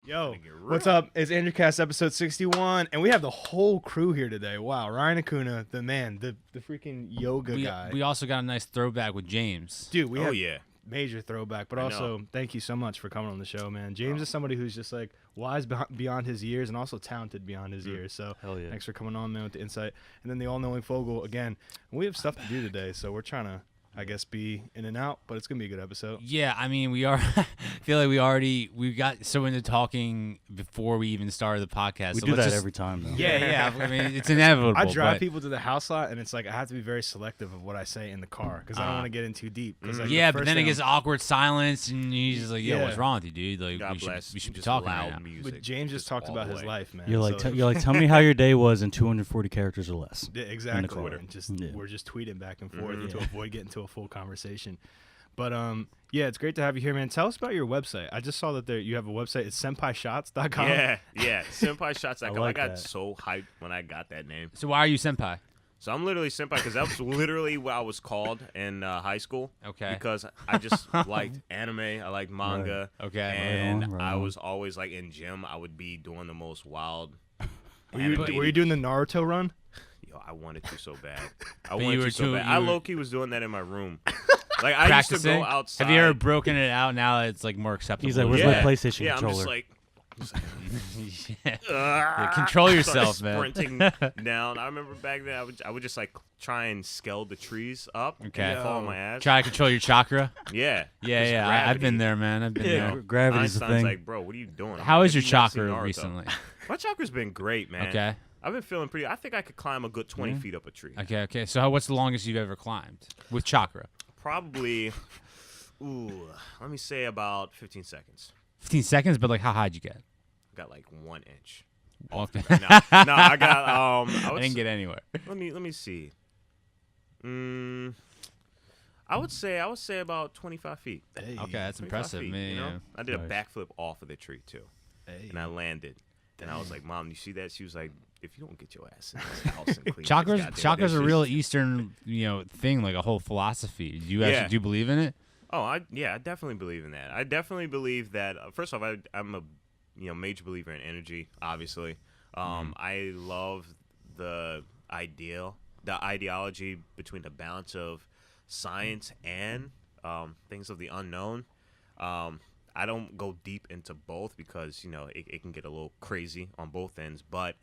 Yo, what's up? It's Andrewcast episode 61, and we have the whole crew here today. Wow, Ryan Acuna, the man, the freaking yoga guy. We also got a nice throwback with James. Dude, we have major throwback, but also thank you so much for coming on the show, man. James is somebody who's just like wise beyond his years and also talented beyond his years. So thanks for coming on, man, with the insight. And then the all-knowing Fogel again. We have stuff to do today, so we're trying to, I guess, be in and out, but it's gonna be a good episode. Yeah, I mean, we are. I feel like we got so into talking before we even started the podcast. We so do that just, every time, though. Yeah. I mean, it's inevitable. I drive people to the house a lot, and it's like I have to be very selective of what I say in the car because I don't want to get in too deep. Like, but then it gets awkward silence, and he's just like, "Yo, what's wrong with you, dude? Like, we should be talking right now." But James just talked about his life, man. You're like, tell me how your day was in 240 characters or less. Yeah, exactly. And we're just tweeting back and forth to avoid getting to a full conversation. But yeah, it's great to have you here, man. Tell us about your website. I just saw that you have a website. It's senpaishots.com. Yeah, senpaishots.com. I got so hyped when I got that name. So why are you senpai? So I'm literally senpai because that was literally what I was called in high school. Okay. Because I just liked anime, I liked manga. Right. Okay. And I was always like in gym. I would be doing the most wild. Were you doing the Naruto run? Yo, I wanted to so bad. I low-key was doing that in my room. Like I used to go outside. Have you ever broken it out? Now it's like more acceptable. He's like, "Where's my PlayStation controller?" I'm just like control yourself, man. Sprinting down. I remember back then I would just like try and scale the trees up. Okay. And fall on my ass. Try to control your chakra. Yeah. I've been there, man. I've been there. Gravity's the thing. Like, bro, what are you doing? How is your chakra recently? My chakra's been great, man. Okay. I've been feeling pretty. I think I could climb a good 20 feet up a tree. Okay. So what's the longest you've ever climbed with chakra? Probably, let me say about 15 seconds. 15 seconds, but like how high did you get? I got like 1 inch. Okay. No, I got. I didn't get anywhere. Let me see. I would say about 25 feet. Hey, okay, that's impressive, feet, man. You know? I did a Nice. backflip off of the tree too, and I landed. And I was like, "Mom, you see that?" She was like, "If you don't get your ass in this house and clean Chakra's a real Eastern, thing, like a whole philosophy. Do you believe in it? Oh, I definitely believe in that. I definitely believe that. First off, I'm a major believer in energy. Obviously, I love the ideology between the balance of science and things of the unknown. I don't go deep into both because, it can get a little crazy on both ends. But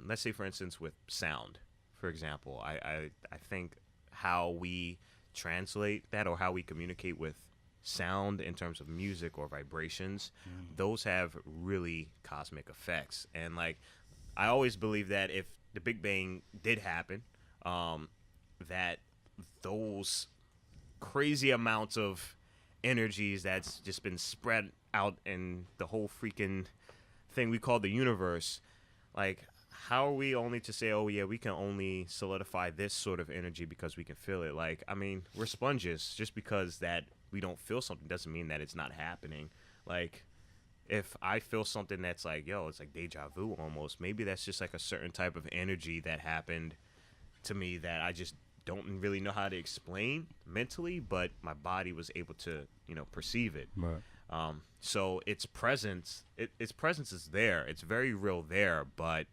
let's say, for instance, with sound, for example, I think how we translate that or how we communicate with sound in terms of music or vibrations, those have really cosmic effects. And, like, I always believe that if the Big Bang did happen, that those crazy amounts of energies that's just been spread out in the whole freaking thing we call the universe, like, how are we only to say, oh yeah, we can only solidify this sort of energy because we can feel it? Like, I mean, we're sponges. Just because that we don't feel something doesn't mean that it's not happening. Like, if I feel something that's like, yo, it's like deja vu almost, maybe that's just like a certain type of energy that happened to me that I just don't really know how to explain mentally, but my body was able to, perceive it. Right. So its presence is there. It's very real there, but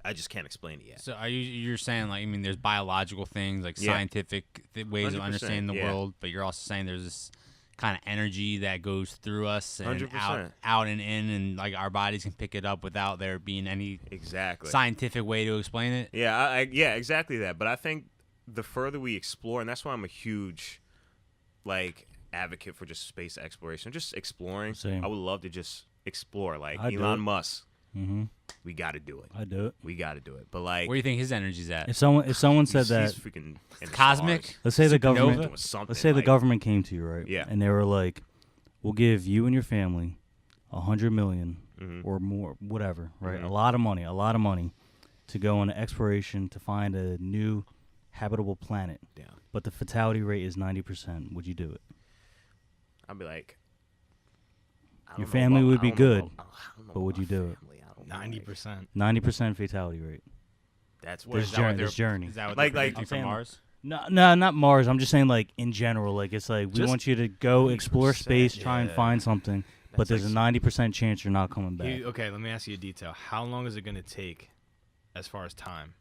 I just can't explain it yet. So you're saying, like, there's biological things, like scientific ways of understanding the world, but you're also saying there's this kind of energy that goes through us and 100%. out and in, and like our bodies can pick it up without there being any scientific way to explain it. Yeah, exactly that. But I think the further we explore, and that's why I'm a huge, like, advocate for just space exploration, just exploring. Same. I would love to just explore, like I do Elon it. Musk. Mm-hmm. We got to do it. I do it. We got to do it. But, like, Where do you think his energy's at? If someone said that, he's freaking in the cosmic. stars. let's say the government, Doing something, let's say the like- government came to you, right? Yeah. And they were like, "We'll give you and your family $100 million Mhm. or more, whatever, right? Mhm. A lot of money to go on exploration to find a new habitable planet. Yeah. But the fatality rate is 90%. Would you do it? I'd be like, I don't Your know family about- would I be don't know good, about- I don't know but would about you do it? family. I don't know, like, 90%. 90% fatality rate. That's What what is that? This journey. Is that what Like- they're like- predicting I'm from saying- Mars? No, not Mars. I'm just saying, like, in general. Like, it's like we Just want you to go explore 90%, space, try and yeah. find something, but there's a 90% chance you're not coming back. Okay, let me ask you a detail. How long is it going to take as far as time?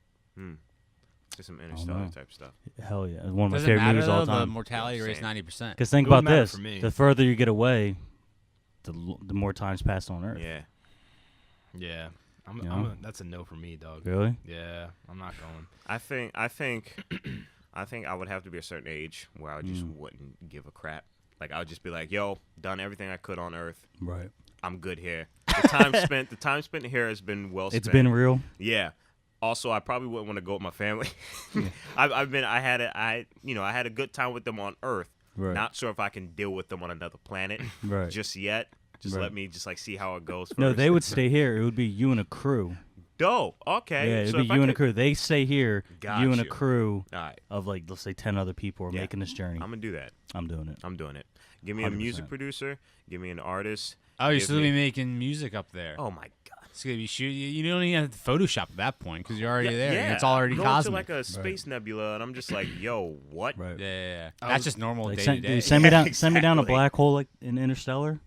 Just some Interstellar type stuff. Hell yeah. It's one of my Doesn't favorite matter, movies all though, the time. The mortality rate's 90%. Because think It would about matter this. for me. The further you get away, the more time's passed on Earth. Yeah. Yeah. That's a no for me, dog. Really? Yeah, I'm not going. I think I would have to be a certain age where I just wouldn't give a crap. Like I would just be like, yo, done everything I could on Earth. Right. I'm good here. The time spent here has been well spent. It's been real. Yeah. Also, I probably wouldn't want to go with my family. I had a good time with them on Earth. Right. Not sure if I can deal with them on another planet just yet. Just let me see how it goes first. No, they would stay here. It would be you and a crew. Dope. Okay. Yeah, it'd be you and a crew. They stay here. Got you and a you. crew All right. of like, let's say 10 other people are making this journey. I'm gonna do that. I'm doing it. I'm doing it. Give me a music producer. Give me an artist. Oh, you're still be making music up there. Oh my god. It's gonna be shooting. You don't even have to Photoshop at that point because you're already there. Yeah. It's already Going cosmic. to like a space nebula, and I'm just like, yo, what? Right. Yeah. That's just normal Like, day to day. send me down. Yeah, Send me down a exactly. black hole like in Interstellar.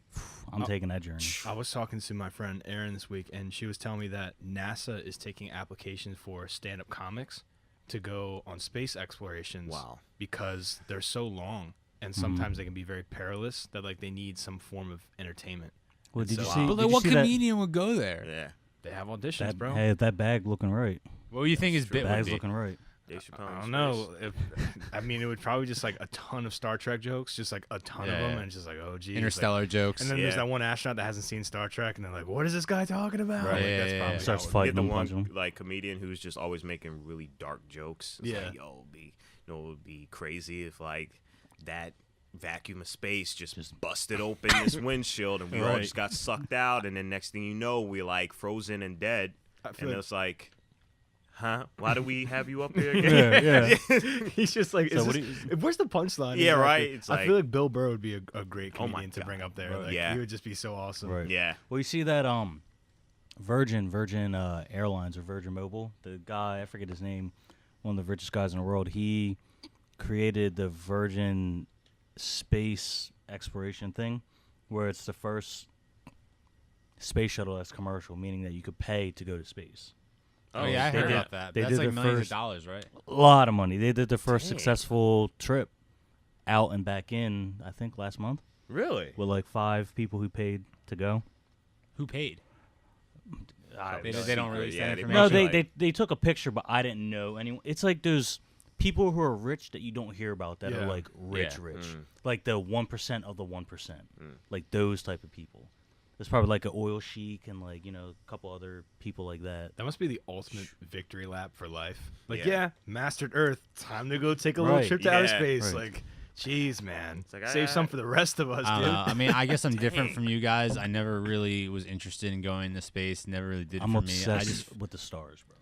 I'm taking that journey. I was talking to my friend Erin this week, and she was telling me that NASA is taking applications for stand-up comics to go on space explorations. Wow. Because they're so long, and sometimes they can be very perilous that like they need some form of entertainment. Well, did you So- see? But did like, you what see that- comedian would go there? Yeah. They have auditions, bro. Hey, that bag looking right. What do you think his bit would Bag's be? looking right. Dave Chappelle I in don't space. know. It would probably just like a ton of Star Trek jokes, just like a ton of them, and it's just like, oh, geez. Interstellar jokes. And then there's that one astronaut that hasn't seen Star Trek, and they're like, what is this guy talking about? Right. Like, Yeah, that's yeah, probably yeah. Starts how it would fighting Get the them, punching one them. like comedian who's just always making really dark jokes. It's Yeah. like, yo, it would be crazy if like that vacuum of space just busted open this windshield and we all just got sucked out, and then next thing you know we're like frozen and dead, and like- it's like, huh? Why do we have you up here again? Yeah. He's just like, So where's the punchline? Yeah, exactly? right. It's I like- feel like Bill Burr would be a great Oh my comedian to God. bring up there. Right. Like, Yeah. he would just be so awesome. Right. Yeah. Well, you see that Virgin Airlines or Virgin Mobile, the guy, I forget his name, one of the richest guys in the world, he created the Virgin space exploration thing, where it's the first space shuttle that's commercial, meaning that you could pay to go to space. Oh, yeah, I They heard did- about that. they That's did like their millions first- of dollars, right? A lot of money. They did the first Dang. successful trip out and back in, I think, last month, Really? with like 5 people who paid to go. Who paid? They They don't release that they information. No, probably, they, like- they took a picture, but I didn't know anyone. It's like those people who are rich that you don't hear about that Yeah. are like rich, Yeah. rich. Like the 1% of the 1%. Like those type of people. There's probably like an oil sheik and like, a couple other people like that. That must be the ultimate victory lap for life. Like, Yeah. yeah, mastered Earth. Time to go take a little Right. trip to outer Yeah. space. Right. Like, jeez, man. like, Save some for the rest of us, I dude. don't know. I mean, I guess I'm different from you guys. I never really was interested in going to space. Never really did it I'm for obsessed me. I just, with the stars, bro.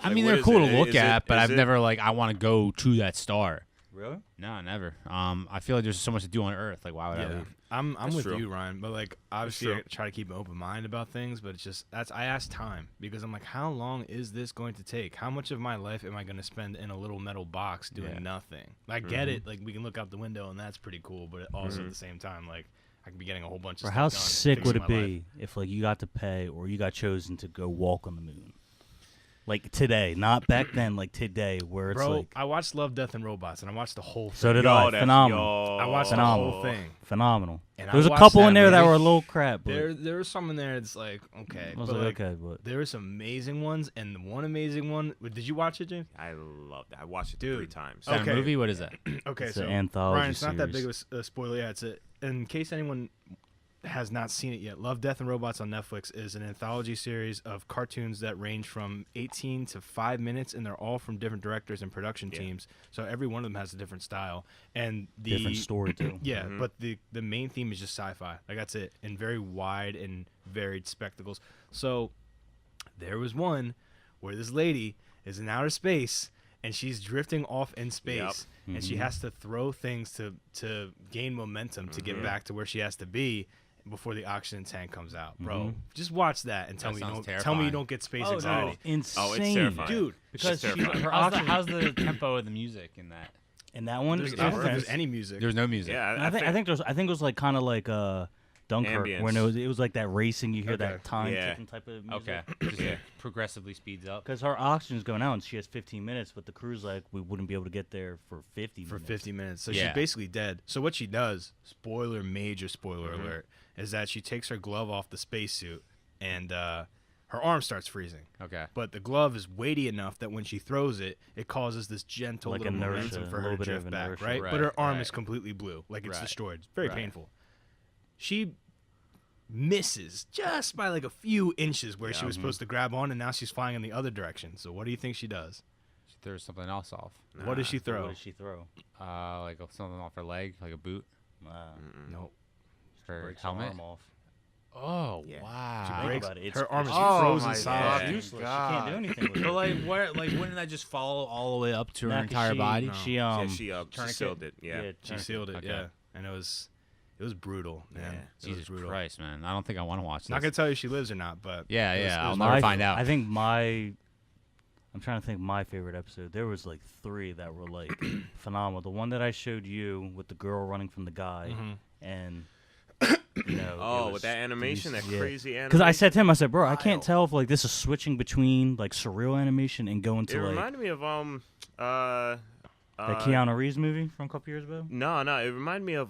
I Like, mean, what they're is cool it? to look Is it- at, but is I've it- never like I want to go to that star. Really? No, never. I feel like there's so much to do on Earth. Like, why would I Yeah, leave? I'm That's with true. you, Ryan. But like, obviously, true. I try to keep an open mind about things. But it's just I ask time because I'm like, how long is this going to take? How much of my life am I going to spend in a little metal box doing Yeah. nothing? I get it. Like, we can look out the window and that's pretty cool. But also at the same time, like, I could be getting a whole bunch of Or stuff how done, sick would fixing it my be life. if like you got to pay or you got chosen to go walk on the moon? Like today, not back then, like today, where it's Bro, like I watched Love, Death, and Robots, and I watched the whole thing. so did Yo, I. that's- Phenomenal. yo. I watched Phenomenal. the whole thing. Phenomenal. And There was I a watched couple that in there that movie. were a little crap, but There was some in there that's like, okay. I was but like, like, okay, but there were some amazing ones, and the one amazing one. Did you watch it, James? I love that. I watched it Dude. 3 times. Is that Okay. a movie? What is that? Okay, It's so an anthology Ryan, it's not that big series. of a spoiler. Yeah, it's in case anyone has not seen it yet. Love, Death, and Robots on Netflix is an anthology series of cartoons that range from 18 to 5 minutes, and they're all from different directors and production teams. So every one of them has a different style and different story too. Yeah, but the main theme is just sci-fi. Like, that's it, and very wide and varied spectacles. So there was one where this lady is in outer space and she's drifting off in space, and she has to throw things to gain momentum to get back to where she has to be before the oxygen tank comes out. Bro, just watch that and tell me you sounds don't don't get space anxiety. Insane, Oh, it's terrifying. Dude, Because It's she, terrifying. her How's the, oxygen, how's the tempo of the music in that? in that one, I it don't think was- there's any music. There's no music. Yeah, I think it was like kind of like Dunkirk, Ambience. when it was like that racing, you hear that time ticking type of music. Okay. Just progressively speeds up. Because her oxygen's going out and she has 15 minutes, but the crew's like, we wouldn't be able to get there for 50 minutes. For 50 minutes. So she's basically dead. So what she does, major spoiler alert, is that she takes her glove off the spacesuit and her arm starts freezing. Okay. But the glove is weighty enough that when she throws it, it causes this gentle like little inertia, momentum for her to drift back, right? But her arm is completely blue, like it's destroyed. It's very painful. She misses just by like a few inches where she was supposed to grab on, and now she's flying in the other direction. So what do you think she does? She throws something else off. What does she throw? What does she throw? Like something off her leg, like a boot. Nope. Her helmet. Her arm off. Oh Yeah. wow! Think about it. Her arm is Oh frozen my solid. God. Useless. She can't do anything with it. But like, wouldn't that just follow all the way up to her 'cause entire body? She she tourniquet? sealed it. Yeah. She sealed it. Okay. Yeah, and it was brutal, man. Yeah. It was Jesus brutal. Christ, man! I don't think I want to watch this. Not gonna tell you she lives or not, but it was I'll brutal. never find out. I think I'm trying to think my favorite episode. There was like 3 that were like phenomenal. The one that I showed you with the girl running from the guy, and with that animation, that crazy animation. Because I said to him, I said, bro, I can't tell if like this is switching between like surreal animation and going to It like reminded me of that Keanu Reeves movie from a couple years ago. No, it reminded me of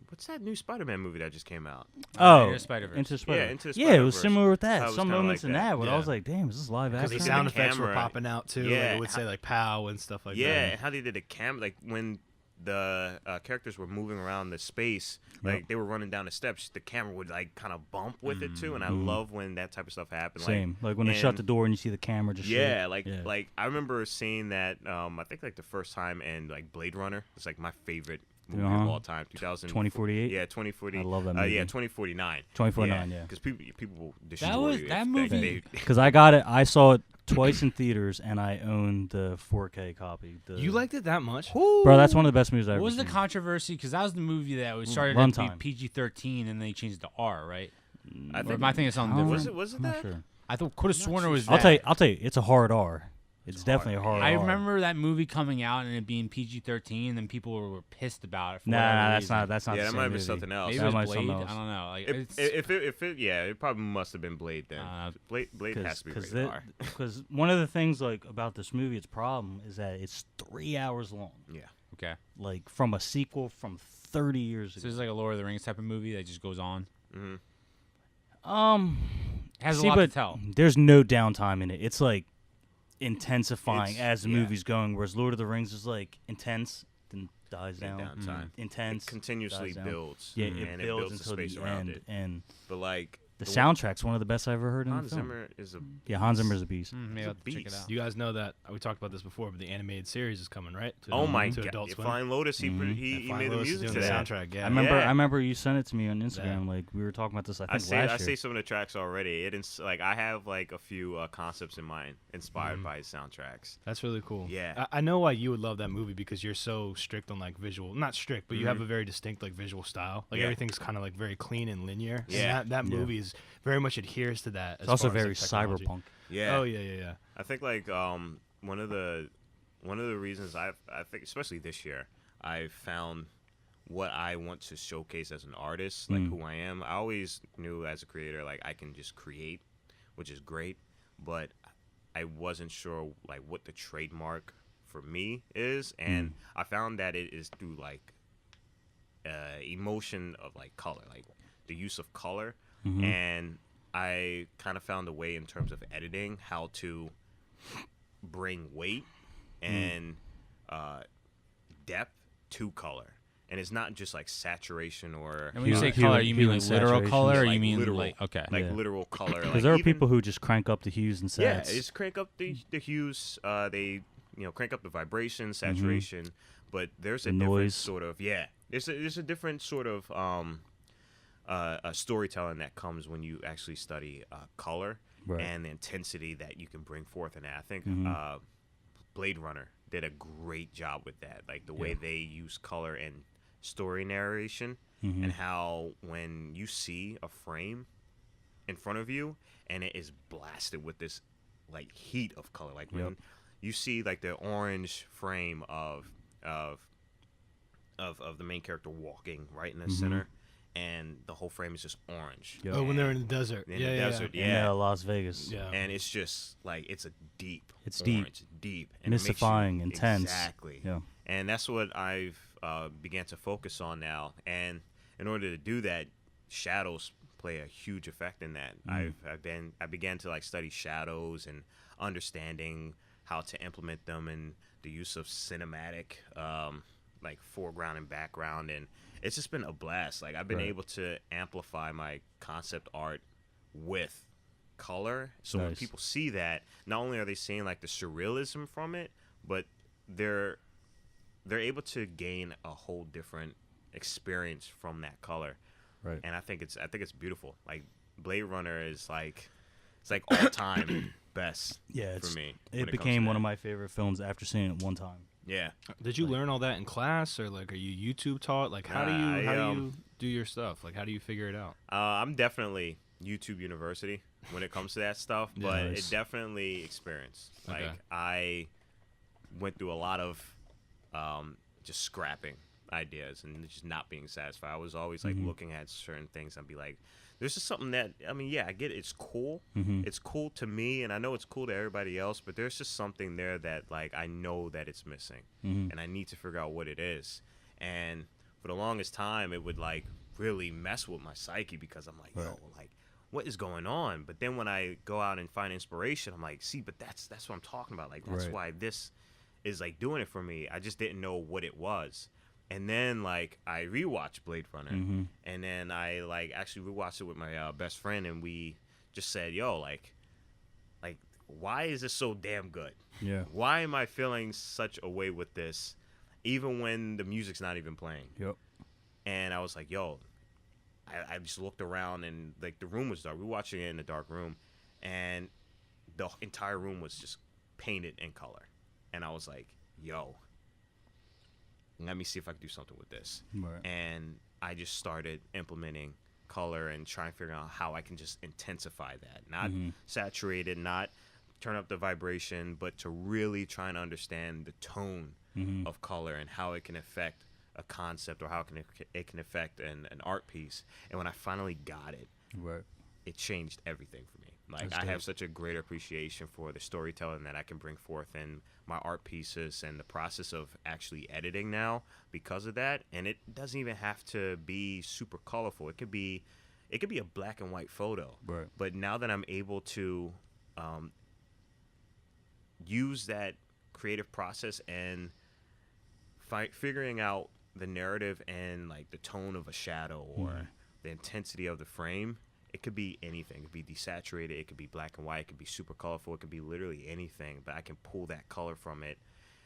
what's that new Spider-Man movie that just came out? Oh, Into Spider-Verse. Into Spider-Verse. Yeah, Into Yeah, it was Spider-Verse. similar with How that. it was Some kinda moments like in that. that, but I Yeah. was like, damn, is this live Because action? the did sound the effects were camera. popping out too. Yeah. Like, it would say like "pow" and stuff like Yeah, that. and how they did the camera, like when the characters were moving around the space, like they were running down the steps, the camera would like kind of bump with it too, and I love when that type of stuff happened. Same. Like when they shut the door and you see the camera just Yeah, shake. like I remember seeing that. I think like the first time in like Blade Runner. It's like my favorite movie of all time. 2048. Yeah, 2040. I love that movie. Yeah, 2049. 2049, yeah. Because people will destroy That was you if that they- movie. Because I got it. I saw it twice in theaters, and I own the 4K copy. You liked it that much? Bro, that's one of the best movies I've What ever was the seen. controversy? Because that was the movie that was started Runtime. to be PG-13 and then they changed it to R, right? I Or think am I thinking of something different? Was it I'm not that? sure. I could have sworn it was I'll that. tell you, it's a hard R. It's definitely a hard I R. remember that movie coming out and it being PG-13, and then people were pissed about it. For Nah, whatever that's reason. not. That's not. Yeah, the that same might be movie. something else. Maybe That it might was be something Blade. else. I don't know. Like, It probably must have been Blade then. Blade has to be rated R. Because one of the things like about this movie, its problem is that it's 3 hours long. Yeah. okay. Like from a sequel from 30 years So ago. it's like a Lord of the Rings type of movie that just goes on. Mm-hmm. It has See, a lot but to tell. there's no downtime in it. It's like intensifying It's- as the yeah. movie's going, whereas Lord of the Rings is like intense, then dies down. Downtime. Intense. It continuously dies down. builds. Yeah, and it builds the until space the around end. it. And But like the soundtrack's one of the best I've ever heard in Hans a film. Zimmer is a Yeah, Hans Zimmer's a beast. Maybe He's I'll a have to check it beast. out. You guys know that we talked about this before, but the animated series is coming, right? To, oh my to god! Adult Swim. Flying Lotus, he And he Flying made the Lotus is music doing to the that. soundtrack. Yeah, I remember you sent it to me on Instagram. Like we were talking about this. I think I last say year. some of the tracks already. Like I have like a few concepts in mind inspired by his soundtracks. That's really cool. Yeah. I know why you would love that movie because you're so strict on like visual, not strict, but you have a very distinct like visual style. Like Yeah. everything's kind of like very clean and linear. Yeah. And that movie is very much adheres to that. It's also very cyberpunk. cyberpunk. Yeah. Oh yeah. I think like one of the reasons I think especially this year I found what I want to showcase as an artist, like who I am. I always knew as a creator like I can just create, which is great, but I wasn't sure like what the trademark for me is, and I found that it is through like emotion of like color, like the use of color, and I kind of found a way in terms of editing how to bring weight and depth to color. And it's not just like saturation or And when you say Hue- color, you mean hue like and literal saturation. color, or like you mean literal, like okay? like Yeah. literal color. Because Like there are even- people who just crank up the hues and yeah, sats. just crank up the hues. They crank up the vibration, saturation. But there's a The different noise. sort of there's a different sort of storytelling that comes when you actually study color Right. and the intensity that you can bring forth in that. I think Blade Runner did a great job with that, like the way they use color and story narration, and how when you see a frame in front of you and it is blasted with this like heat of color, like when you see like the orange frame of the main character walking right in the center, and the whole frame is just orange. Yep. Oh, when they're in the desert. In the desert, yeah. In Las Vegas. Yeah. And it's just like it's a deep. It's orange, deep, and mystifying, intense. Exactly. Yeah. And that's what I've began to focus on now. And in order to do that, shadows play a huge effect in that. I began to like study shadows and understanding how to implement them and the use of cinematic like foreground and background, and it's just been a blast. Like I've been able to amplify my concept art with color, so when people see that, not only are they seeing like the surrealism from it, but they're able to gain a whole different experience from that color. Right. And I think it's beautiful. Like Blade Runner is like, it's like all time best. Yeah, for me. It became one of my favorite films after seeing it one time. Yeah. Did you learn all that in class, or like are you YouTube taught? Like how do you do your stuff? Like how do you figure it out? I'm definitely YouTube University when it comes to that stuff, but it definitely experience. Like I went through a lot of just scrapping ideas and just not being satisfied. I was always like looking at certain things and be like, there's just something that, I mean, yeah, I get it. It's cool. It's cool to me, and I know it's cool to everybody else, but there's just something there that, like, I know that it's missing, and I need to figure out what it is. And for the longest time, it would, like, really mess with my psyche because I'm like, yo, like, what is going on? But then when I go out and find inspiration, I'm like, see, but that's what I'm talking about. Like, that's why this is, like, doing it for me. I just didn't know what it was. And then, like, I rewatched Blade Runner, and then I, like, actually rewatched it with my best friend, and we just said, yo, like, why is this so damn good? Yeah. Why am I feeling such a way with this, even when the music's not even playing? Yep. And I was like, yo, I just looked around, and, like, the room was dark. We were watching it in a dark room, and the entire room was just painted in color. And I was like, yo, let me see if I can do something with this. Right. And I just started implementing color and trying to figure out how I can just intensify that. Not saturate it, not turn up the vibration, but to really try and understand the tone of color and how it can affect a concept or how it can affect an art piece. And when I finally got it, it changed everything for me. Like, I have such a great appreciation for the storytelling that I can bring forth in my art pieces and the process of actually editing now because of that. And it doesn't even have to be super colorful. It could be a black and white photo. Right. But now that I'm able to use that creative process and figuring out the narrative and, like, the tone of a shadow or the intensity of the frame, it could be anything. It could be desaturated. It could be black and white. It could be super colorful. It could be literally anything. But I can pull that color from it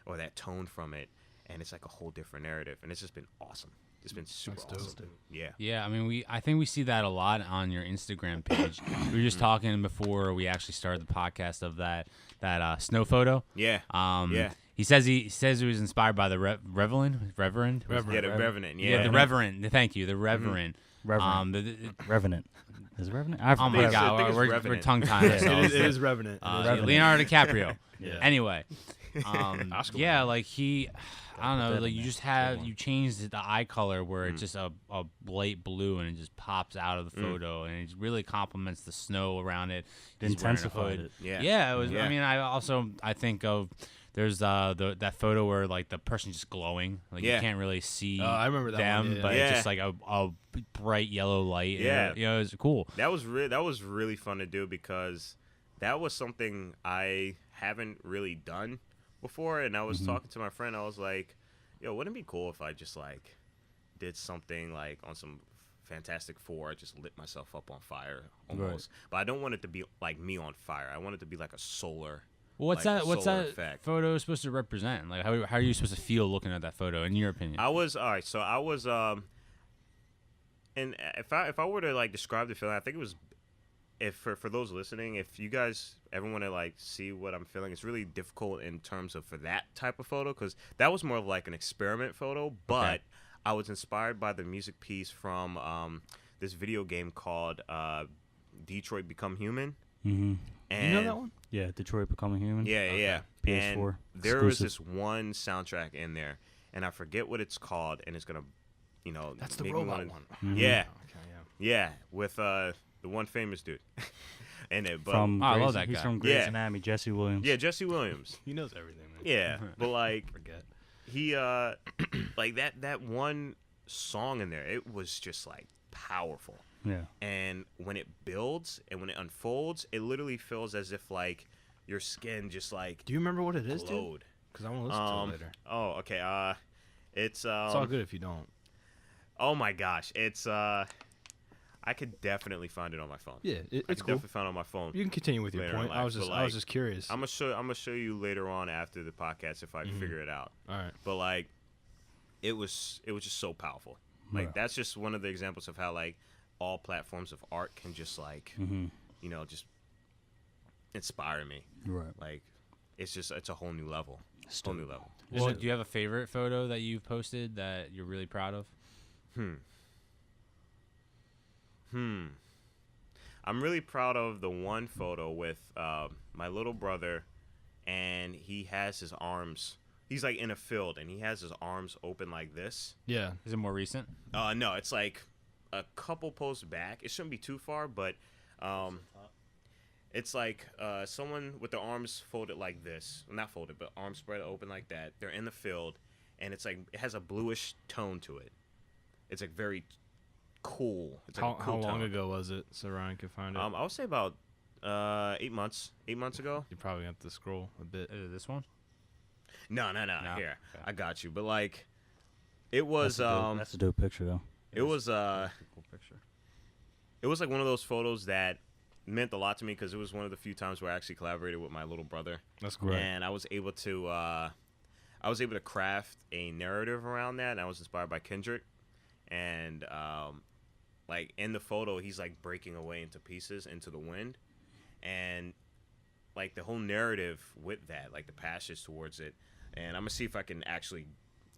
or that tone from it, and it's like a whole different narrative. And it's just been awesome. It's been super awesome. Yeah. Yeah, I mean, I think we see that a lot on your Instagram page. We were just talking before we actually started the podcast of that snow photo. Yeah. Yeah. He says he was inspired by the Reverend. Yeah, the Revenant. Yeah. The Reverend. Thank you, the Reverend. Revenant. Is it Revenant? Oh my God, we're tongue tied. It is Revenant. Leonardo DiCaprio. Yeah. Anyway, yeah, like I don't know, like you changed the eye color where it's just a light blue and it just pops out of the photo and it really complements the snow around it. Intensified it. Yeah, it was. Yeah. I mean, I think of. There's that photo where, like, the person's just glowing, like you can't really see I remember that them, one, but it's just like a bright yellow light. Yeah, and, it was cool. That was really fun to do because that was something I haven't really done before, and I was talking to my friend. I was like, "Yo, wouldn't it be cool if I just like did something like on some Fantastic Four? I just lit myself up on fire almost, but I don't want it to be like me on fire. I want it to be like a solar." Well, what's that effect. photo supposed to represent? Like, how are you supposed to feel looking at that photo, in your opinion? I was and if I were to, like, describe the feeling, I think it was, if for those listening, if you guys ever want to, like, see what I'm feeling, it's really difficult in terms of for that type of photo because that was more of like an experiment photo, but I was inspired by the music piece from this video game called Detroit Become Human. And you know that one? Yeah, Detroit Becoming Human. Yeah. PS4. And there was this one soundtrack in there, and I forget what it's called, and it's gonna, That's the robot one. Mm-hmm. Yeah. Okay, yeah, with the one famous dude. And I love that guy. He's from Grey's Anatomy, Jesse Williams. Yeah, Jesse Williams. He knows everything, man. Yeah, but like, forget. He like that one song in there, it was just like powerful. Yeah. And when it builds and when it unfolds, it literally feels as if like your skin just like. Do you remember what it is, glowed. dude? Because I want to listen to it later. Oh, okay. It's all good if you don't. Oh my gosh, it's I could definitely find it on my phone. Yeah, it's cool. Definitely find it on my phone. You can continue with your point. I was just curious. I'm gonna show you later on after the podcast if I figure it out. All right. But like, it was just so powerful. Like that's just one of the examples of how like all platforms of art can just like just inspire me. Right. Like it's a whole new level. Whole new level. Well, do you have a favorite photo that you've posted that you're really proud of? I'm really proud of the one photo with my little brother, and he has his arms. He's like in a field, and he has his arms open like this. Yeah. Is it more recent? No, it's like a couple posts back. It shouldn't be too far, but it's like someone with their arms folded like this. Well, not folded, but arms spread open like that. They're in the field, and it's like it has a bluish tone to it. It's like very cool. It's like how long ago was it so Ryan could find it? I would say about 8 months. 8 months ago. You probably have to scroll a bit. Is it this one? No. Here, okay. I got you. But like, it was that's a dope picture though. It was cool picture. It was like one of those photos that meant a lot to me because it was one of the few times where I actually collaborated with my little brother. That's great. And I was able to craft a narrative around that, and I was inspired by Kendrick. And like in the photo, he's like breaking away into pieces into the wind, and like the whole narrative with that, like the passage towards it. And I'm gonna see if I can actually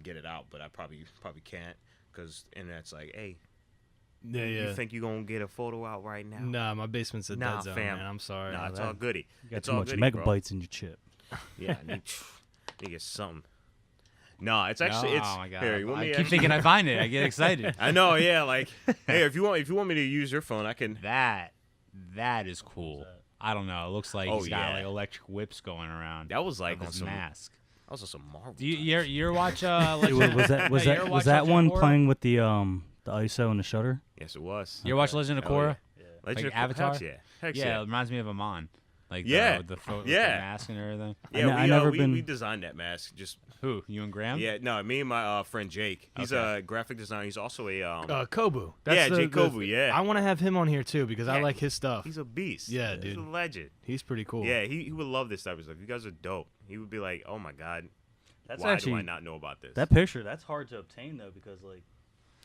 get it out, but I probably can't because internet's like, hey, yeah. You think you gonna get a photo out right now? Nah, my basement's a dead zone, man. I'm sorry. Nah, it's all goody. You got it's too all much goody, megabytes in your chip. Yeah, I need to get something. No, it's actually oh my god! Here, I keep thinking I find it. I get excited. I know, yeah. Like, hey, if you want me to use your phone, I can. That is cool. I don't know. It looks like he's got like electric whips going around. That was like on some mask. That was some Marvel. Do you watch? Was that one playing with the ISO and the shutter? Yes, it was. You ever watch Legend of Korra? Yeah. Legend like of Avatar? Heck yeah. It reminds me of Amon. Like the mask and everything. Yeah, we designed that mask. Just who? You and Graham? Yeah, no, me and my friend Jake. He's a graphic designer. He's also a Kobu. Jake Kobu. Yeah, I want to have him on here too because I like his stuff. He's a beast. Yeah, dude. He's a legend. He's pretty cool. Yeah, he would love this type of stuff. You guys are dope. He would be like, oh my god, that's why do I not know about this? That picture, that's hard to obtain though because like,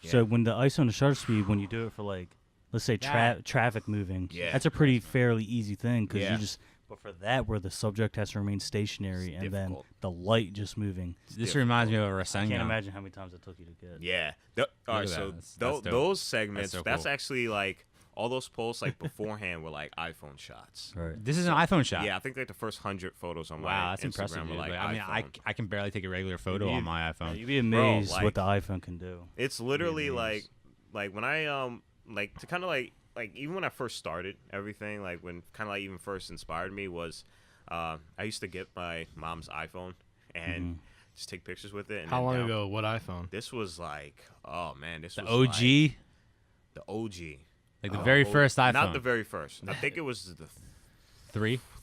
so when the ISO and the shutter speed, when you do it for like, let's say traffic moving, that's a pretty fairly easy thing because you just. But for that, where the subject has to remain stationary and then the light just moving. This reminds me of a Rasengan. I can't imagine how many times it took you to get. Yeah. All right, so those segments, that's actually like, all those posts like beforehand were like iPhone shots. Right. This is an iPhone shot? Yeah, I think like the first 100 photos on my that's Instagram impressive, were like I mean, I can barely take a regular photo on my iPhone. Yeah, you'd be amazed what the iPhone can do. It's literally like when I like to kind of like even when I first started everything, like when kind of like even first inspired me was I used to get my mom's iPhone and just take pictures with it. And how long ago? What iPhone? This was like, oh man, this was OG. Like the OG, like the very first iPhone. Not the very first. I think it was the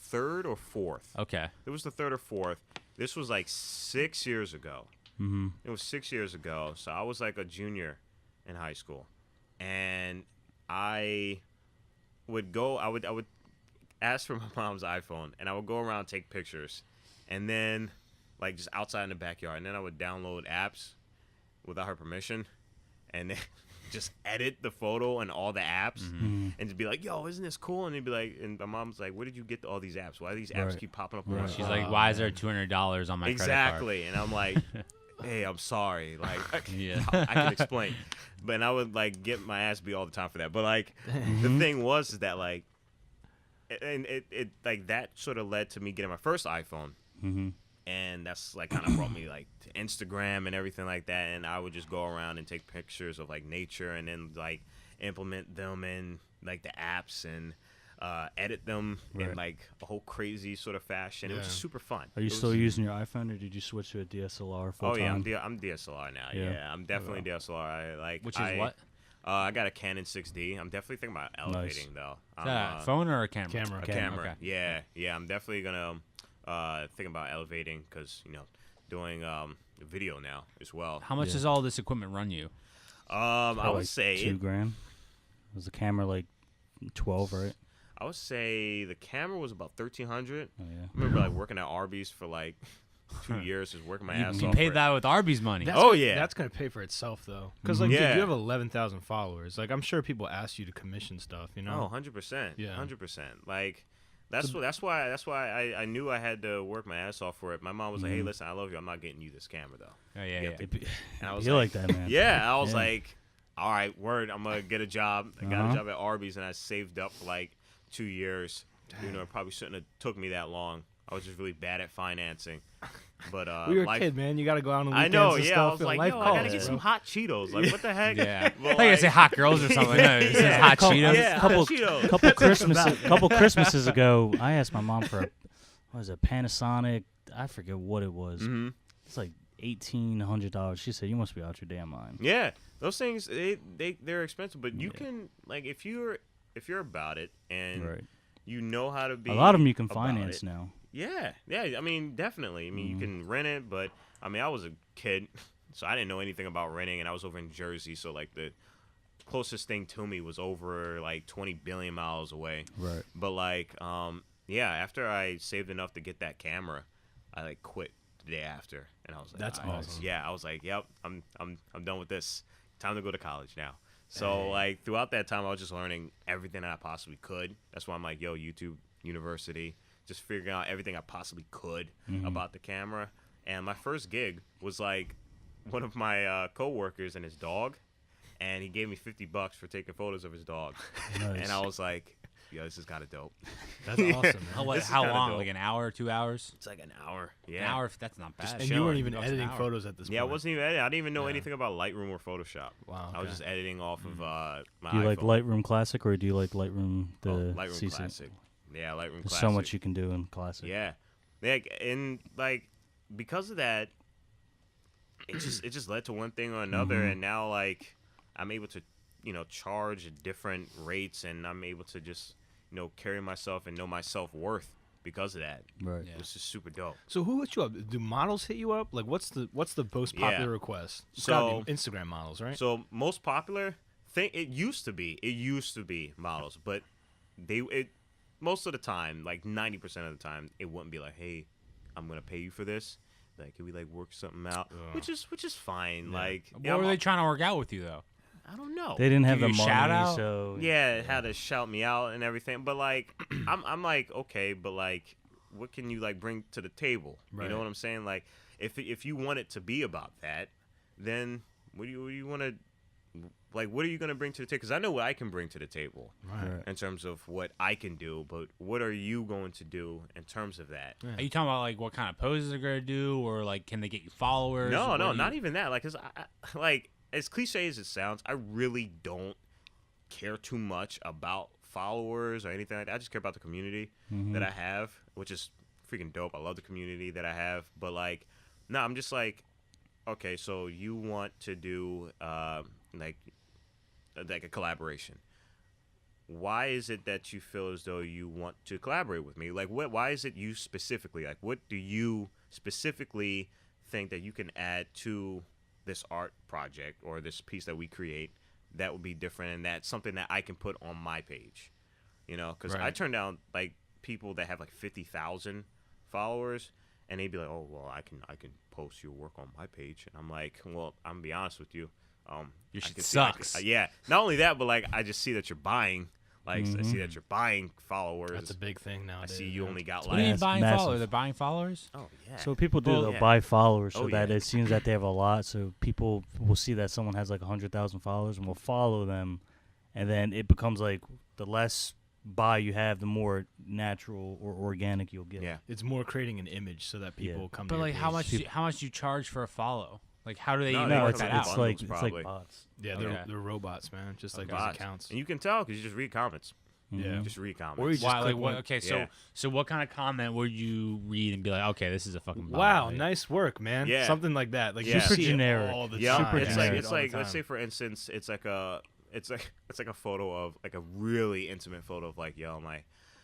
third or fourth. Okay, it was the third or fourth. This was like 6 years ago. It was 6 years ago, so I was like a junior in high school, and I would ask for my mom's iPhone, and I would go around and take pictures, and then like just outside in the backyard, and then I would download apps without her permission, and then just edit the photo and all the apps, and just be like, "Yo, isn't this cool?" And they'd be like, and my mom's like, "Where did you get all these apps? Why do these apps keep popping up?" Right. She's like, "Why is there $200 on my credit card?" Exactly, and I'm like. Hey, I'm sorry. Like, I can explain, but I would like get my ass beat all the time for that. But like, the thing was is that like, and it like that sort of led to me getting my first iPhone, and that's like kind of brought me like to Instagram and everything like that. And I would just go around and take pictures of like nature, and then like implement them in like the apps and edit them in like a whole crazy sort of fashion. It was just super fun. Are you still using your iPhone, or did you switch to a DSLR full time? Oh yeah, I'm DSLR now. Yeah, I'm definitely DSLR. Which is what? I got a Canon 6D. I'm definitely thinking about elevating though. Is that a phone or a camera? A camera. Okay. Yeah. I'm definitely gonna think about elevating because doing video now as well. How much does all this equipment run you? I would say $2,000. Was the camera like 12, right? I would say the camera was about $1,300. Oh, yeah. I remember like working at Arby's for like 2 years, just working my ass off. You paid that with Arby's money. That's gonna pay for itself though, because like dude, you have 11,000 followers. Like I'm sure people ask you to commission stuff. Oh, 100%. Yeah, 100%. Like that's why I knew I had to work my ass off for it. My mom was like, "Hey, listen, I love you. I'm not getting you this camera though." Oh yeah. And I was like that, man. Yeah, I was like, "All right, word. I'm gonna get a job." I got a job at Arby's, and I saved up for like 2 years. Damn. It probably shouldn't have took me that long. I was just really bad at financing. But well, you're a kid, man. You got to go out on weekends. I know, and stuff. Stuff. I was like, I gotta get some hot Cheetos. Like, what the heck? Yeah, I think I say hot girls or something. No, it says hot Cheetos. Yeah, hot Cheetos. Couple Christmases ago, I asked my mom for a Panasonic. I forget what it was. Mm-hmm. It's like $1,800. She said, "You must be out your damn mind." Yeah, those things they're expensive, but you can like if you're about it and you know how to be. A lot of them you can finance now. Yeah. I mean, definitely. I mean, you can rent it, but I mean, I was a kid, so I didn't know anything about renting, and I was over in Jersey, so like the closest thing to me was over like 20 billion miles away. Right. But like, after I saved enough to get that camera, I like quit the day after, and I was like, "That's awesome." Yeah, I was like, "Yep, I'm done with this. Time to go to college now." So like throughout that time, I was just learning everything that I possibly could. That's why I'm like, "Yo, YouTube University." Just figuring out everything I possibly could about the camera. And my first gig was like one of my coworkers and his dog, and he gave me $50 for taking photos of his dog. Nice. And I was like, "Yo, this is kind of dope." That's awesome, man. How long? Dope. Like an hour, 2 hours? It's like an hour. Yeah, an hour. That's not bad. And you weren't even editing photos at this point. Yeah, I wasn't even editing. I didn't even know anything about Lightroom or Photoshop. Wow. Okay. I was just editing off of my Do you iPhone. like Lightroom Classic, or do you like Lightroom Lightroom Classic? Yeah, Lightroom Classic. There's so much you can do in Classic. Yeah, and like because of that, it just led to one thing or another, and now like I'm able to charge at different rates, and I'm able to just carry myself and know my self-worth because of that. Right. Yeah. It's just super dope. So who hits you up? Do models hit you up? Like what's the most popular request? It's gotta be Instagram models, right? So most popular thing it used to be models, but most of the time, like 90% of the time, it wouldn't be like, "Hey, I'm gonna pay you for this. Like, can we like work something out?" Which is fine. Yeah. Like, what were they trying to work out with you though? I don't know. They didn't have the money, shout out? so it had to shout me out and everything. But like, I'm like, okay, but like, what can you like bring to the table? Right. You know what I'm saying? Like, if you want it to be about that, then what do you want to? Like, what are you going to bring to the table? Because I know what I can bring to the table in terms of what I can do, but what are you going to do in terms of that? Yeah. Are you talking about, like, what kind of poses they're going to do, or, like, can they get you followers? No, not even that. Like, 'cause like, as cliche as it sounds, I really don't care too much about followers or anything like that. I just care about the community that I have, which is freaking dope. I love the community that I have. But, like, no, I'm just like, okay, so you want to do, like a collaboration. Why is it that you feel as though you want to collaborate with me? Like, why is it you specifically? Like, what do you specifically think that you can add to this art project or this piece that we create that would be different, and that's something that I can put on my page? Because I turn down like people that have like 50,000 followers, and they'd be like, "Oh, well, I can post your work on my page," and I'm like, "Well, I'm gonna be honest with you. Your shit sucks." Yeah. Not only that, but like I just see that you're buying. Like I see that you're buying followers. That's a big thing nowadays. I see you only got What do you mean buying massive. followers? They're buying followers? Oh yeah. So what people do, they'll buy followers so that yeah. it seems that they have a lot. So people will see that someone has like 100,000 followers and will follow them, and then it becomes like the less buy you have, the more natural or organic you'll get. Yeah. It's more creating an image so that people come to But your like, page. how much do you charge for a follow? Like, how do they even No, work it's that it's out? like Probably. it's like bots. Yeah, they're robots, man. Just like Bots. accounts. And you can tell because you just read comments. Yeah. Just read comments. Or you just Why, click like, what, one- okay, Yeah. so what kind of comment would you read and be like, okay, this is a fucking bot? Wow, Like, nice work, man. Yeah. Something like that. Like Yeah. you Super see it generic. all the Yeah, time. Super generic. it's like let's say for instance, it's like a photo of like a really intimate photo of like, yo,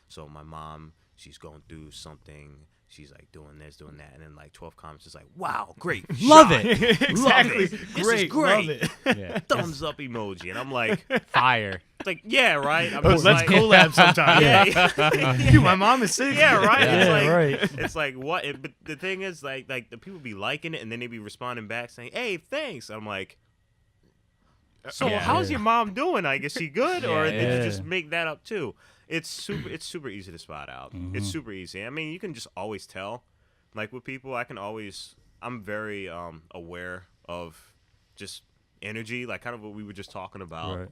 so my mom, she's going through something. She's like doing this, doing that, and then like 12 comments is like, wow, great, Love shot. it. Exactly. Love it. This Great. is great. Love it. Yeah. Thumbs up emoji, and I'm like, Fire. like yeah, right. I'm Let's just like, collab sometime. yeah, Dude, my mom is sick. yeah, right. Yeah, It's like, right. It's like what? But the thing is, like the people be liking it, and then they be responding back saying, "Hey, thanks." I'm like, so Yeah. how's your mom doing? Like, is she good, or Yeah, did yeah. you just make that up too? It's super easy to spot out. It's super easy. I mean, you can just always tell. Like with people, I'm very aware of just energy, like kind of what we were just talking about. Right.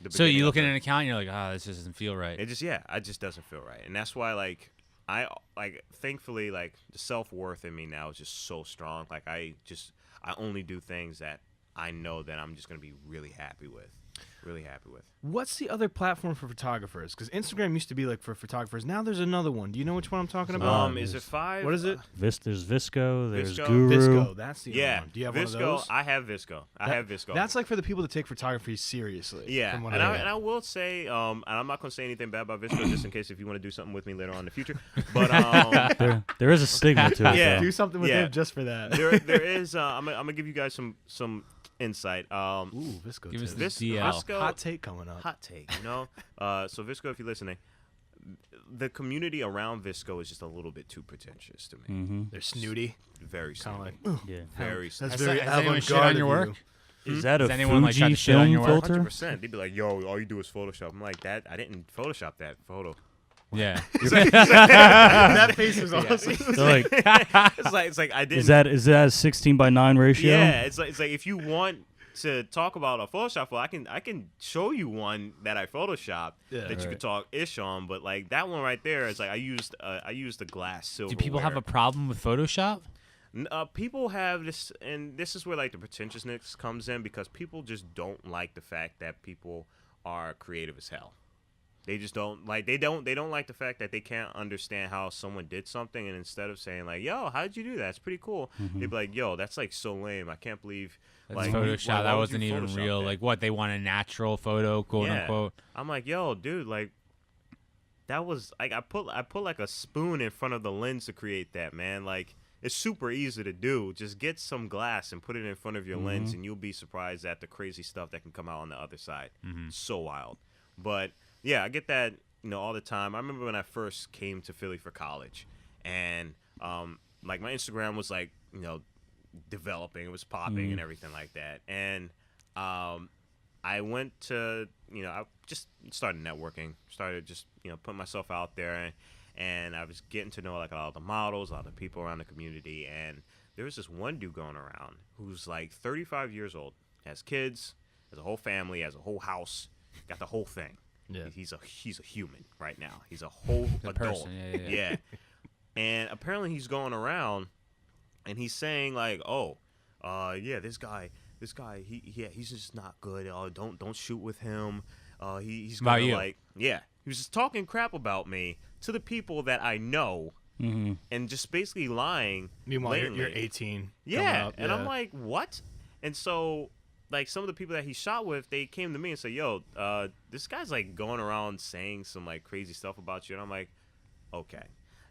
the So beginning you of look at it. an account and you're like, this just doesn't feel right. It just doesn't feel right, and that's why thankfully the self-worth in me now is just so strong. Like I only do things that I know that I'm just gonna be really happy with. What's the other platform for photographers? Because Instagram used to be like for photographers. Now there's another one. Do you know which one I'm talking about? Is it 5? What is it? There's Visco. There's Visco. Guru. Visco. That's the other Yeah, one. Do you have Visco. one of those? I have Visco. I have Visco. That's like for the people that take photography seriously. Yeah, from what and I I will say, and I'm not gonna say anything bad about Visco, just in case if you want to do something with me later on in the future. But There is a stigma to it. Yeah. though. do something with Yeah. him just for that. there is. I'm gonna give you guys some insight. Ooh, Visco. Give us too. the DL. Visco, Hot take coming up. hot take. So Visco, if you're listening, the community around Visco is just a little bit too pretentious to me. Mm-hmm. They're snooty. Very Kind of snooty. like, Yeah. Very that's snooty. very has anyone shit avant-garde on your of work? you. Is that a Has anyone, like, tried Fuji to shit on film your work? filter? 100%. They'd be like, "Yo, all you do is Photoshop." I'm like, "That I didn't Photoshop that photo." Yeah. That face was awesome. So, like, It's like I didn't. is that a 16:9 ratio? Yeah, it's like if you want to talk about a Photoshop file, I can show you one that I photoshopped that you Right. could talk ish on, but like that one right there is like I used the glass silver. Do people have a problem with Photoshop? People have this, and this is where like the pretentiousness comes in because people just don't like the fact that people are creative as hell. They just don't like they don't like the fact that they can't understand how someone did something, and instead of saying like, "Yo, how did you do that? It's pretty cool," they'd be like, "Yo, that's like so lame. I can't believe That's like Photoshop. why That would wasn't you even Photoshop real. that?" Like, what? They want a natural photo, quote Yeah. unquote. I'm like, "Yo, dude, like that was like I put like a spoon in front of the lens to create that, man. Like it's super easy to do. Just get some glass and put it in front of your lens, and you'll be surprised at the crazy stuff that can come out on the other side. So wild. But yeah, I get that, all the time. I remember when I first came to Philly for college, and like my Instagram was like, developing, it was popping and everything like that. And I went to, I just started networking, started just, putting myself out there, and I was getting to know like a lot of the models, a lot of the people around the community. And there was this one dude going around who's like 35 years old, has kids, has a whole family, has a whole house, got the whole thing. Yeah. He's a human right now. He's a whole adult. person, yeah. And apparently he's going around and he's saying like, this guy, he's just not good. Don't shoot with him. He's About gonna you. like, he was just talking crap about me to the people that I know, and just basically lying. Meanwhile, you're blatantly. 18. Yeah, coming up, and I'm like, what? And so, like, some of the people that he shot with, they came to me and said, "Yo, this guy's like going around saying some like crazy stuff about you," and I'm like, okay.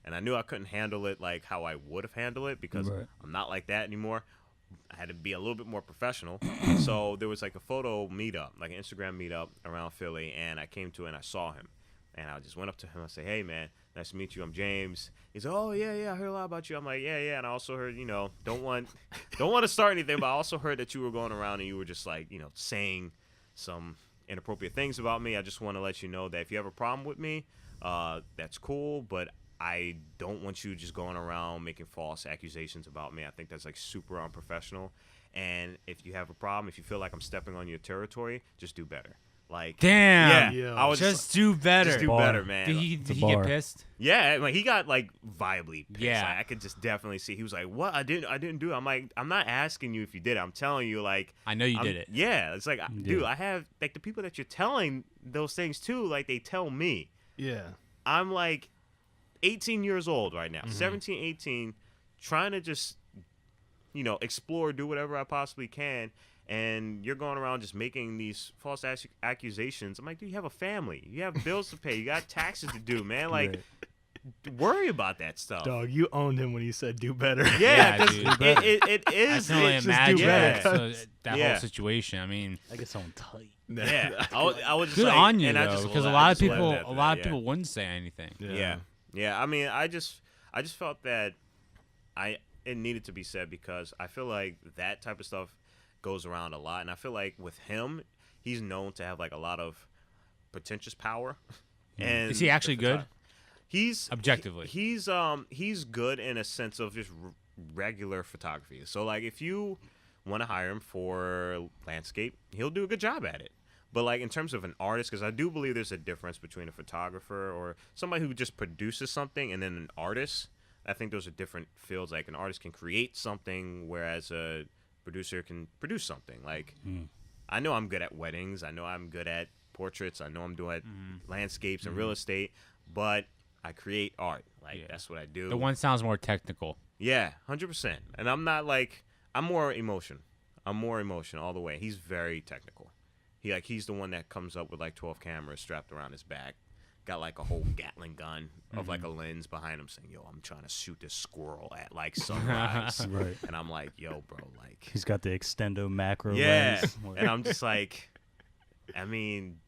And I knew I couldn't handle it like how I would have handled it because Right. I'm not like that anymore. I had to be a little bit more professional. So there was like a photo meetup, like an Instagram meetup around Philly, and I came to it and I saw him. And I just went up to him and said, "Hey, man, nice to meet you. I'm James." He's like, "Oh, yeah, I heard a lot about you." I'm like, yeah. And I also heard, don't want to start anything, but I also heard that you were going around and you were just like, saying some inappropriate things about me. I just want to let you know that if you have a problem with me, that's cool, but I don't want you just going around making false accusations about me. I think that's like super unprofessional. And if you have a problem, if you feel like I'm stepping on your territory, just do better. Like, damn, yeah, I was just do better. Just do better, man. Did he get pissed? Yeah, like, he got like viably pissed. Yeah, like, I could just definitely see. He was like, "What? I didn't do it." I'm like, I'm not asking you if you did it. I'm telling you, like, I know you did it. Yeah, it's like, dude, I have like the people that you're telling those things to, like they tell me. Yeah, I'm like 18 years old right now, 17, 18, trying to just, explore, do whatever I possibly can. And you're going around just making these false accusations. I'm like, dude, you have a family. You have bills to pay. You got taxes to do, man. Like, worry about that stuff. Dog, you owned him when he said do better. Yeah, it is. I can only imagine that Yeah. whole situation. I mean, I get someone tight. Yeah, I was just good like, on you, and I though, just because love- a lot I of just loved people, that, people wouldn't say anything. Yeah. I mean, I just felt that it needed to be said because I feel like that type of stuff goes around a lot, and I feel like with him, he's known to have like a lot of pretentious power. And is he actually good? He's objectively. He's good in a sense of just regular photography. So like if you want to hire him for landscape, he'll do a good job at it. But like in terms of an artist, because I do believe there's a difference between a photographer or somebody who just produces something and then an artist. I think those are different fields. Like an artist can create something, whereas a producer can produce something. Like I know I'm good at weddings. I know I'm good at portraits. I know I'm doing landscapes and real estate, but I create art. Like that's what I do. The one sounds more technical. Yeah, 100%. And I'm not like, I'm more emotion all the way. He's very technical. He's the one that comes up with like 12 cameras strapped around his back. Got like a whole Gatling gun of like a lens behind him saying, "Yo, I'm trying to shoot this squirrel at like sunrise." Right. And I'm like, "Yo, bro, like." He's got the extendo macro lens. lens. And I'm just like, I mean,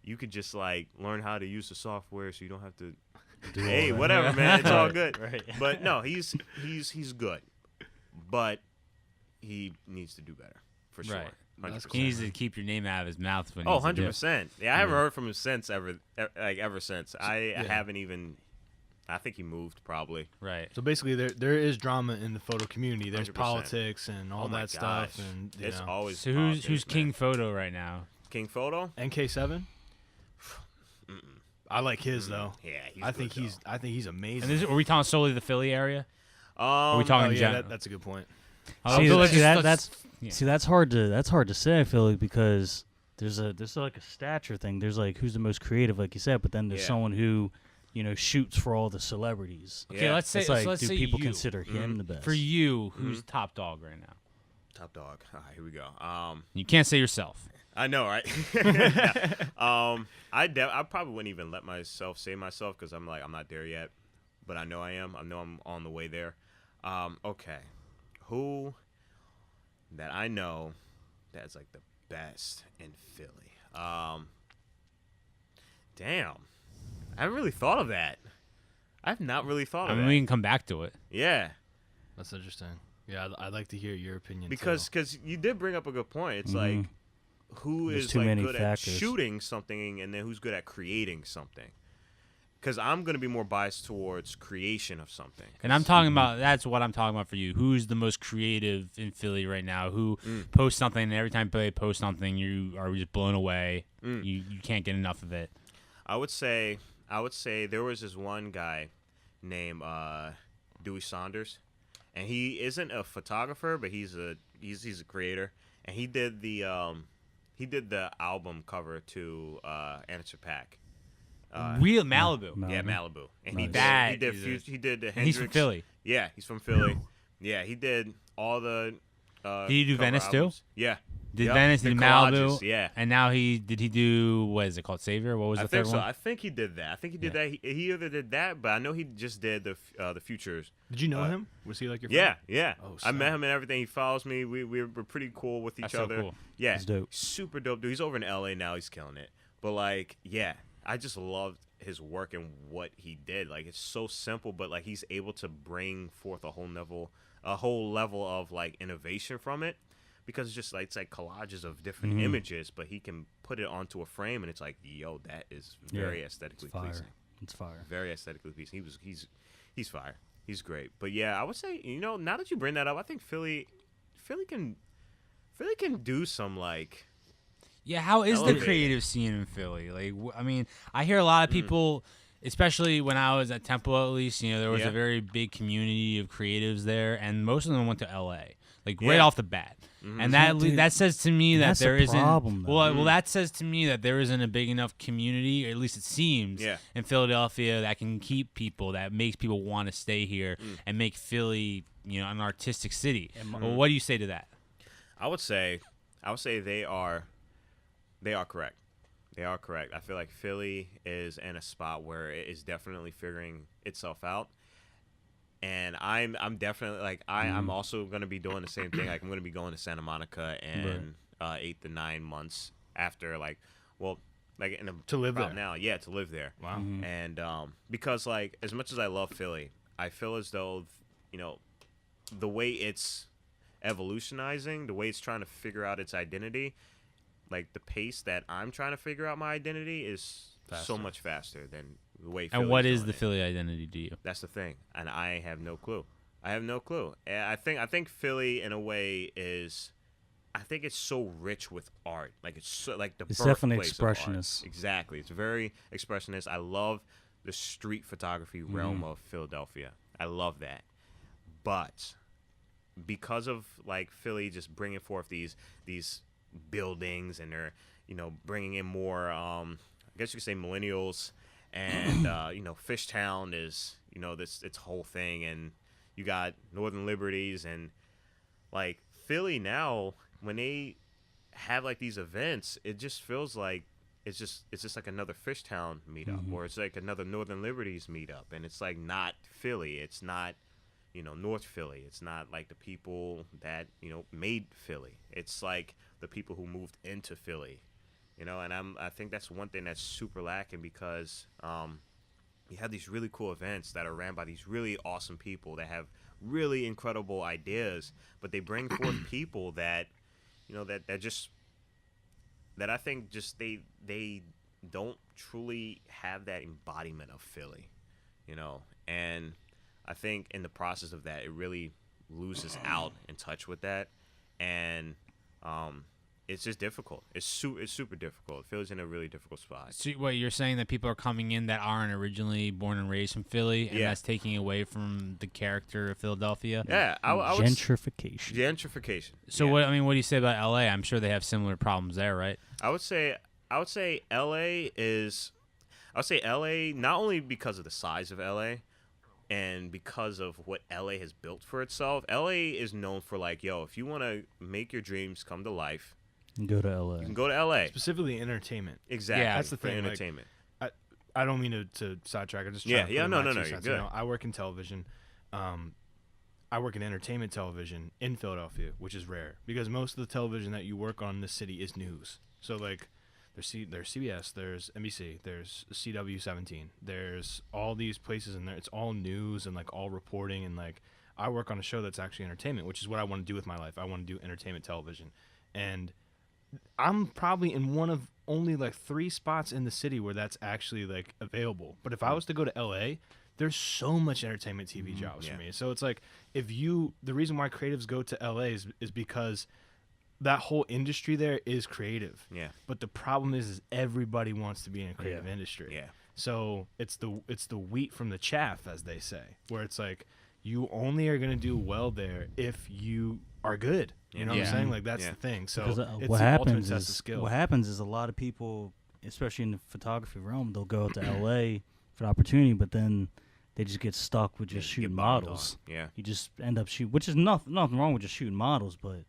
you could just like learn how to use the software so you don't have to. Hey, whatever, man. It's all good. Right. But no, he's good, but he needs to do better for sure. Right. 100%. He needs to keep your name out of his mouth when. 100%. Yeah, I haven't heard from him since ever since. I haven't even. I think he moved probably. Right. So basically, there is drama in the photo community. There's 100%. politics and all that stuff, gosh. and It's always. So politics, who's man. King Photo right now? King Photo? NK7. I like his though. Yeah, he's I think good, he's amazing. And are we talking solely the Philly area? Are we Oh talking yeah, general? that's a good point. That's hard to say. I feel like because there's like a stature thing. There's like who's the most creative, like you said, but then there's someone who, shoots for all the celebrities. Okay, let's say. It's like, so let's do say people you. consider him the best? For you, who's top dog right now? Top dog. All right, here we go. You can't say yourself. I know, right? I probably wouldn't even let myself say myself because I'm not there yet, but I know I am. I know I'm on the way there. Okay, who that I know that's like the best in Philly? Damn, I haven't really thought of that. I've not really thought of that. We can come back to it. Yeah, That's interesting. Yeah, I'd like to hear your opinion because you did bring up a good point. It's like who There's is too like many good factors. at shooting something, and then who's good at creating something. Because I'm going to be more biased towards creation of something. And I'm talking about, that's what I'm talking about for you. Who's the most creative in Philly right now? Who posts something, and every time they post something, you are just blown away. You can't get enough of it. I would say there was this one guy named Dewey Saunders, and he isn't a photographer, but he's a creator, and he did the album cover to Answer Pack. Real Malibu. Yeah, Malibu. And Nice. he did the Hendrix. And he's from Philly. Yeah, he's from Philly. Yeah, he did all the Did he do cover Venice albums. too? Yeah. Did Yep, Venice, the did collages, Malibu. yeah. And now did he do, what is it called, Savior? What was the I third think so. one? I think he did that. I think he did that. He either did that, but I know he just did the Futures. Did you know him? Was he like your Yeah, friend? yeah. Oh, I met snap. him and everything. He follows me. We're pretty cool with each That's so other. cool. Yeah, He's dope. super dope dude. He's over in LA now. He's killing it. But like, yeah, I just loved his work and what he did. Like, it's so simple, but like he's able to bring forth a whole level of like innovation from it. Because it's like collages of different images, but he can put it onto a frame, and it's like, yo, that is very aesthetically pleasing. It's fire. Very aesthetically pleasing. He's fire. He's great. But yeah, I would say, now that you bring that up, I think Philly can do some like Yeah, how is the creative scene in Philly? Like, I mean, I hear a lot of people, especially when I was at Temple, at least, there was a very big community of creatives there, and most of them went to L.A. Like right off the bat, and that says to me that there isn't. Problem, well, that says to me that there isn't a big enough community, or at least it seems, in Philadelphia that can keep people, that makes people want to stay here and make Philly, an artistic city. Well, what do you say to that? I would say they are correct. They are correct. I feel like Philly is in a spot where it is definitely figuring itself out. And I'm definitely like I'm also gonna be doing the same thing. Like I'm gonna be going to Santa Monica in 8 to 9 months after to live there now. Yeah, to live there. Wow. And because like as much as I love Philly, I feel as though the way it's evolutionizing, the way it's trying to figure out its identity, like the pace that I'm trying to figure out my identity is so much faster than the way Philly's And what is doing the Philly identity to you? That's the thing, and I have no clue. And I think Philly in a way is, I think it's so rich with art. Like it's so, like the it's definitely birthplace of expressionist. art. Exactly, it's very expressionist. I love the street photography realm of Philadelphia. I love that, but because of like Philly just bringing forth these buildings, and they're bringing in more I guess you could say millennials, and Fishtown is this its whole thing, and you got Northern Liberties, and like Philly now when they have like these events, it just feels like it's just like another Fishtown meetup, or it's like another Northern Liberties meetup, and it's like not Philly, it's not North Philly, it's not like the people that made Philly, it's like the people who moved into Philly. And I think that's one thing that's super lacking, because you have these really cool events that are ran by these really awesome people that have really incredible ideas, but they bring forth people that that I think just they don't truly have that embodiment of Philly, and I think in the process of that, it really loses out in touch with that, and it's just difficult. It's super difficult. Philly's in a really difficult spot. So what you're saying, that people are coming in that aren't originally born and raised from Philly, and that's taking away from the character of Philadelphia? Yeah, I gentrification. Gentrification. So what do you say about LA? I'm sure they have similar problems there, right? I would say LA not only because of the size of LA, and because of what LA has built for itself. LA is known for like, if you want to make your dreams come to life, go to LA. You can go to LA. Specifically entertainment. Exactly. Yeah, that's the thing. Entertainment. Like, I don't mean to sidetrack. I just no, you're good. I work in television. I work in entertainment television in Philadelphia, which is rare because most of the television that you work on in this city is news. So like, there's CBS, there's NBC, there's CW17, there's all these places in there. It's all news and like all reporting, and like I work on a show that's actually entertainment, which is what I want to do with my life. I want to do entertainment television, and I'm probably in one of only like 3 spots in the city where that's actually like available. But if I was to go to LA, there's so much entertainment TV jobs for me. So it's like the reason why creatives go to LA is because that whole industry there is creative. Yeah. But the problem is everybody wants to be in a creative industry. Yeah. So it's the wheat from the chaff, as they say, where it's like you only are going to do well there if you are good. You know what I'm saying? Like that's the thing. So it's what the ultimate happens test of skill. What happens is a lot of people, especially in the photography realm, they'll go to LA for the opportunity, but then they just get stuck with just shooting models. Yeah. You just end up shooting, which is nothing wrong with just shooting models, but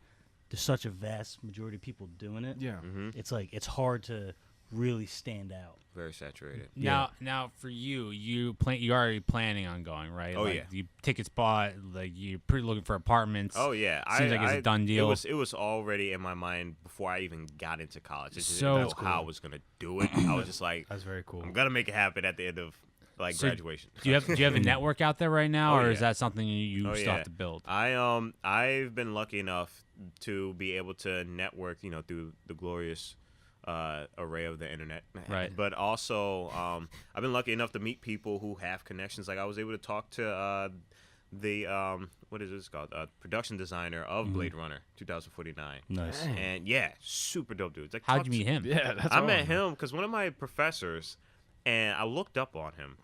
there's such a vast majority of people doing it. Yeah. Mm-hmm. It's like it's hard to really stand out. Very saturated. Now for you already planning on going, right? Oh, like, you tickets bought, like you're pretty looking for apartments. Oh yeah, seems like it's a done deal. It was already in my mind before I even got into college. That's cool. How I was gonna do it. I was just like, that's very cool. I'm gonna make it happen at the end of graduation. Do you have a network out there right now, or is that something you still have to build? I've been lucky enough to be able to network, through the glorious array of the internet. Right. But also, I've been lucky enough to meet people who have connections. Like I was able to talk to the what is this called? Production designer of Blade Runner 2049. Nice. And yeah, super dope dude. Like, how'd you meet him? Yeah, that's I met him because one of my professors, and I looked up on him,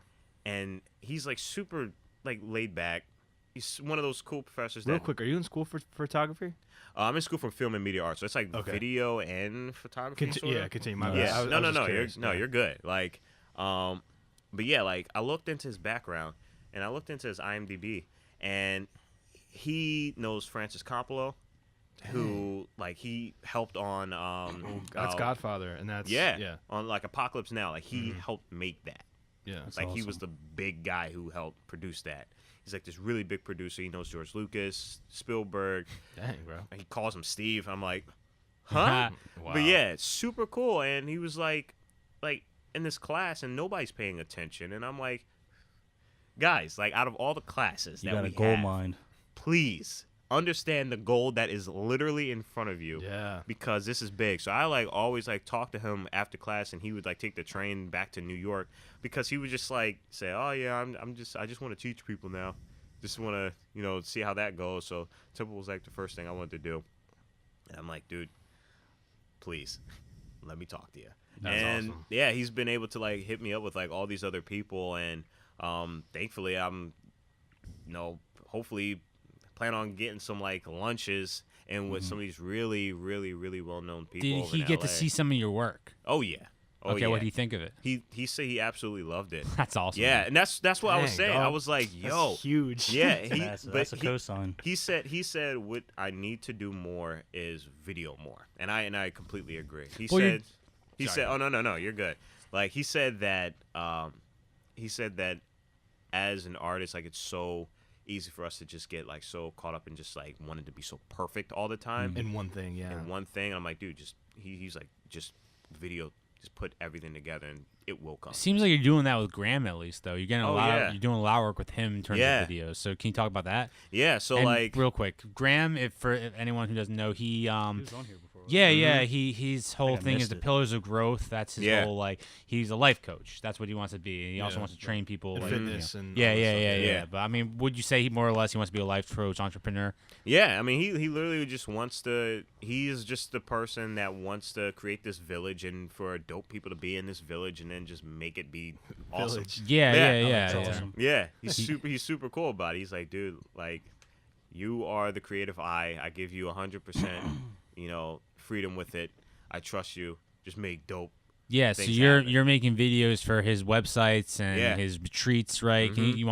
and he's like super like laid back. He's one of those cool professors. Real quick, are you in school for photography? I'm in school for film and media arts, so it's like video and photography. Yeah, continue. My bad. Yeah, No, you're good. Like, but yeah, like I looked into his background and I looked into his IMDb, and he knows Francis Coppola, who like he helped on that's Godfather, and that's on like Apocalypse Now. Like he helped make that. Yeah, that's like awesome. He was the big guy who helped produce that. He's like this really big producer. He knows George Lucas, Spielberg. Dang, bro. He calls him Steve. I'm like, huh? Wow. But yeah, it's super cool. And he was like in this class, and nobody's paying attention. And I'm like, guys, like out of all the classes you that got we a gold have, mine. Please understand the goal that is literally in front of you. Yeah. Because this is big. So I like always like talk to him after class, and he would like take the train back to New York, because he would just like say, "Oh yeah, I just want to teach people now. Just want to, see how that goes." So Temple was like the first thing I wanted to do. And I'm like, dude, please let me talk to you. That's awesome. Yeah, he's been able to like hit me up with like all these other people, and thankfully I'm hopefully plan on getting some like lunches and with some of these really, really, really well-known people. Did he get to see some of your work? Oh yeah. Okay, what do you think of it? He said he absolutely loved it. That's awesome. Yeah, and that's what I was saying. Dog. I was like, yo, that's huge. Yeah, that's a cosign. He said what I need to do more is video more, and I completely agree. He said oh no, you're good. Like he said that as an artist, like it's so easy for us to just get like so caught up in just like wanting to be so perfect all the time in one thing. Yeah, in one thing. I'm like, dude, he's like, just video. Just put everything together and it will come. Seems like you're doing that with Graham at least, though. You're getting you're doing a lot of work with him in terms of videos. So can you talk about that? Yeah. So and real quick, Graham, if anyone who doesn't know, he was on here before. Yeah. His whole thing is the pillars of growth. That's his whole like. He's a life coach. That's what he wants to be. And he also wants to train people. Like, fitness and yeah. But I mean, would you say he more or less he wants to be a life coach, entrepreneur? Yeah. I mean, he literally just wants to. He is just the person that wants to create this village and for dope people to be in this village and then just make it be awesome. Yeah. Awesome. Yeah. He's super cool about it. He's like, dude, like you are the creative eye. I give you 100%, freedom with it. I trust you. Just make dope. Yeah, so you're making videos for his websites and his retreats, right? Mm-hmm.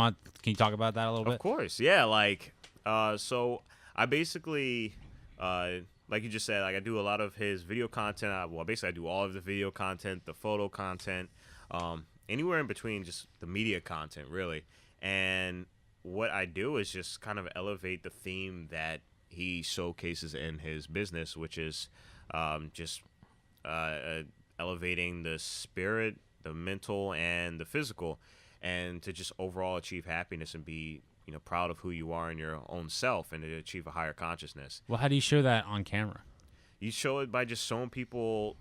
Can you talk about that a little bit? Of course, yeah. Like, so I basically, like you just said, like I do a lot of his video content. I do all of the video content, the photo content, anywhere in between, just the media content, really. And what I do is just kind of elevate the theme that he showcases in his business, which is just elevating the spirit, the mental, and the physical, and to just overall achieve happiness and be proud of who you are in your own self and to achieve a higher consciousness. Well, how do you show that on camera? You show it by just showing people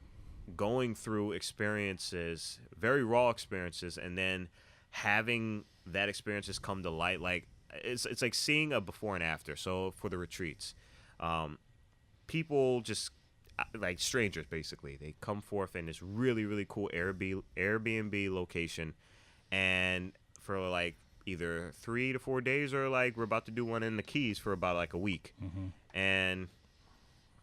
going through experiences, very raw experiences, and then having that experiences come to light. Like it's like seeing a before and after. So for the retreats, people just like strangers basically, they come forth in this really, really cool Airbnb location, and for like either 3 to 4 days, or like we're about to do one in the Keys for about like a week. And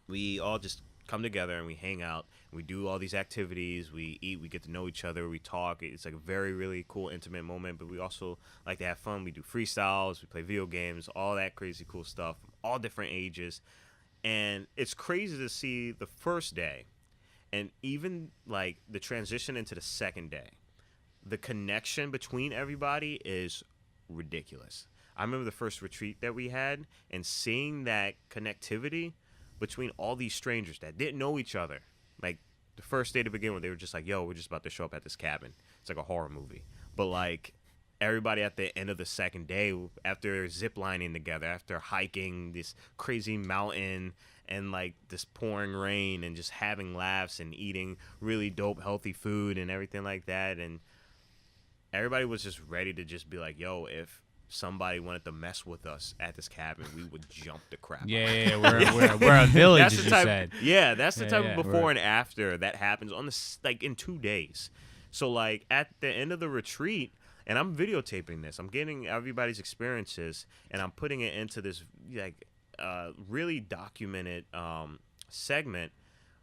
we all just come together and we hang out, we do all these activities, we eat, we get to know each other, we talk. It's like a very, really cool, intimate moment, but we also like to have fun. We do freestyles, we play video games, all that crazy cool stuff, all different ages. And it's crazy to see the first day and even like the transition into the second day. The connection between everybody is ridiculous. I remember the first retreat that we had and seeing that connectivity between all these strangers that didn't know each other. Like the first day to begin with, they were just like, yo, we're just about to show up at this cabin. It's like a horror movie. But like everybody at the end of the second day, after ziplining together, after hiking this crazy mountain and like this pouring rain and just having laughs and eating really dope, healthy food and everything like that. And everybody was just ready to just be like, yo, if somebody wanted to mess with us at this cabin, we would jump the crap. Yeah, we're a village, as you said. Yeah, that's the type of before and after that happens on like in 2 days. So like at the end of the retreat, and I'm videotaping this. I'm getting everybody's experiences, and I'm putting it into this like really documented segment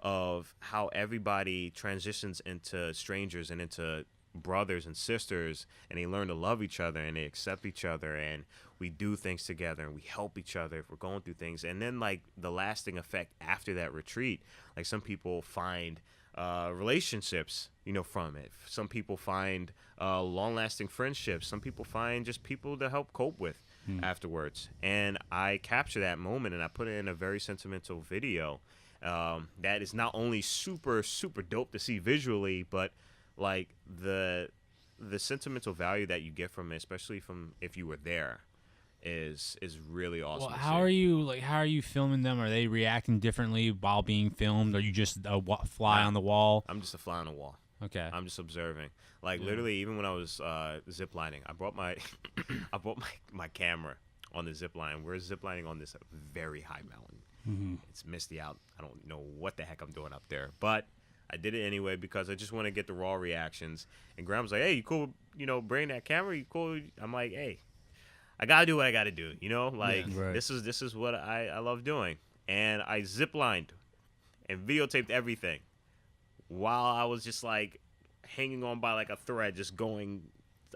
of how everybody transitions into strangers and into brothers and sisters, and they learn to love each other and they accept each other, and we do things together and we help each other if we're going through things. And then like the lasting effect after that retreat, like some people find relationships, you know, from it. Some people find long-lasting friendships. Some people find just people to help cope with afterwards. And I capture that moment and I put it in a very sentimental video that is not only super dope to see visually, but like the sentimental value that you get from it, especially from if you were there, is really awesome. Well, how are you filming them? Are they reacting differently while being filmed? Are you just a fly on the wall? I'm just a fly on the wall. Okay. I'm just observing. Like literally, even when I was ziplining, I brought my my camera on the zip line. We're ziplining on this very high mountain. Mm-hmm. It's misty out. I don't know what the heck I'm doing up there, but I did it anyway because I just want to get the raw reactions. And Graham's like, "Hey, you cool? You know, bring that camera. You cool?" I'm like, "Hey, I gotta do what I gotta do. You know, like this is what I love doing." And I ziplined and videotaped everything while I was just like hanging on by like a thread, just going,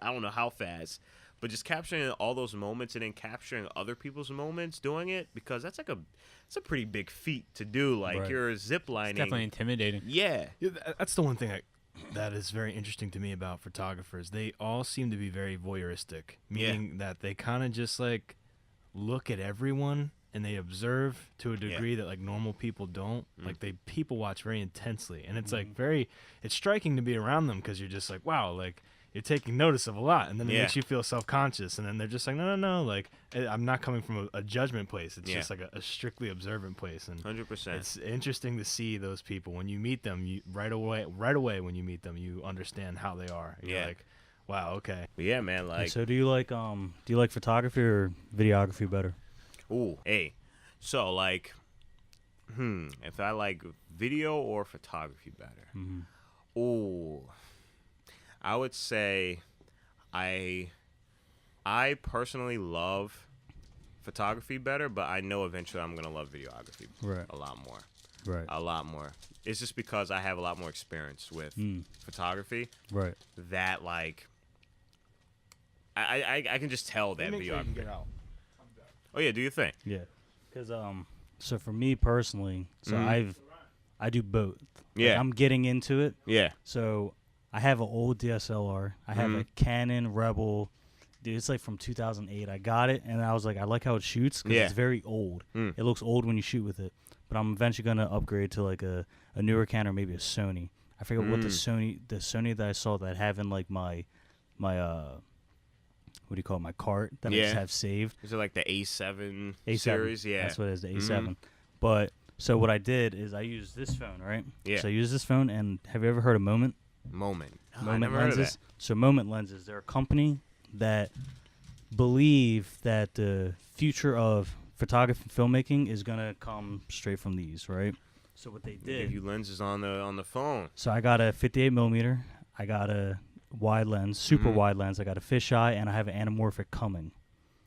I don't know how fast, but just capturing all those moments and then capturing other people's moments doing it, because that's like it's a pretty big feat to do. Like you're ziplining. It's definitely intimidating. Yeah. That's the one thing that is very interesting to me about photographers. They all seem to be very voyeuristic, meaning that they kind of just like look at everyone and they observe to a degree that like normal people don't. Like they people watch very intensely, and it's like it's striking to be around them because you're just like, wow, like you're taking notice of a lot, and then it makes you feel self-conscious, and then they're just like, no, like I'm not coming from a judgment place. It's just like a strictly observant place, and 100%. It's interesting to see those people when you meet them. You right away when you meet them, you understand how they are. You're like, wow, okay. But yeah, man. Like, so do you like photography or videography better? Ooh, hey. So like, if I like video or photography better, ooh. I would say I personally love photography better, but I know eventually I'm going to love videography a lot more. Right. A lot more. It's just because I have a lot more experience with photography. Right. That like I can just tell that videography. Get out. Oh yeah, do you think? Yeah. Cuz so for me personally, so I do both. Yeah. Like, I'm getting into it. Yeah. So I have an old DSLR. I have a Canon Rebel. Dude, it's like from 2008. I got it, and I was like, I like how it shoots because it's very old. It looks old when you shoot with it. But I'm eventually going to upgrade to like a newer Canon or maybe a Sony. I forget what the Sony that I saw that having like my what do you call it, my cart that I just have saved. Is it like the A7 series? Yeah. That's what it is, the A7. But so what I did is I used this phone, right? Yeah. So I used this phone, and have you ever heard of Moment? Moment Moment never lenses. heard of that. So Moment lenses, they're a company that believe that the future of photography and filmmaking is gonna come straight from these, right? So what they did, give you lenses on the phone. So I got a 58 millimeter, I got a wide lens, super wide lens, I got a fisheye, and I have an anamorphic coming.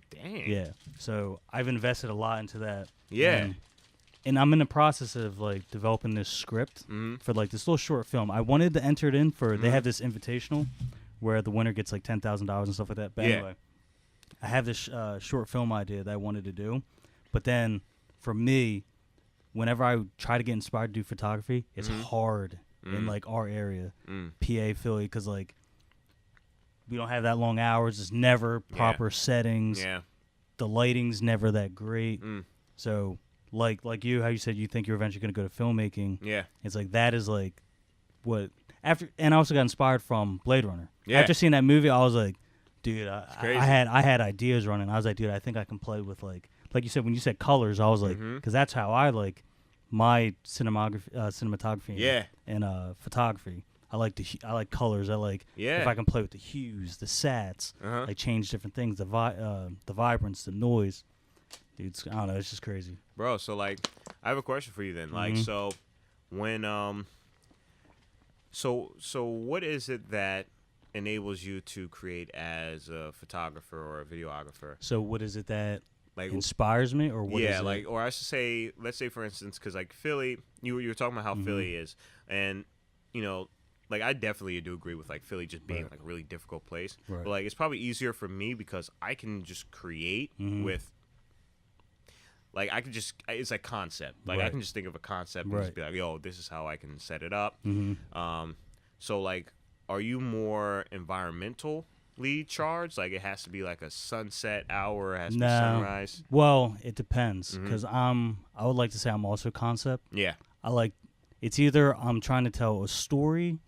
Dang. Yeah. So I've invested a lot into that. Yeah. And I'm in the process of like developing this script for like this little short film. I wanted to enter it in for they have this invitational where the winner gets like $10,000 and stuff like that. But anyway, I have this short film idea that I wanted to do, but then for me, whenever I try to get inspired to do photography, it's hard in like our area, PA, Philly, because like we don't have that long hours. It's never proper settings. Yeah, the lighting's never that great. So. Like you, how you said you think you're eventually going to go to filmmaking. Yeah. It's like that is like what after, and I also got inspired from Blade Runner. Yeah. After seeing that movie, I was like, dude, crazy. I had ideas running. I was like, dude, I think I can play with like you said when you said colors. I was like, because that's how I like my cinematography. And photography. I I like colors. I like if I can play with the hues, the sats, like change different things, the vibrance, the noise. Dude, I don't know. It's just crazy, bro. So like, I have a question for you then. Like, so when so what is it that enables you to create as a photographer or a videographer? So what is it that like inspires me, or what? Yeah, like, or I should say, let's say for instance, because like Philly, you were talking about how Philly is, and you know, like I definitely do agree with like Philly just being like a really difficult place. But like it's probably easier for me because I can just create with. Like I could just, it's like concept. Like I can just think of a concept and just be like, yo, this is how I can set it up. So like, are you more environmentally charged? Like it has to be like a sunset hour, it has to be sunrise? Well, it depends because I would like to say I'm also concept. Yeah. It's either I'm trying to tell a story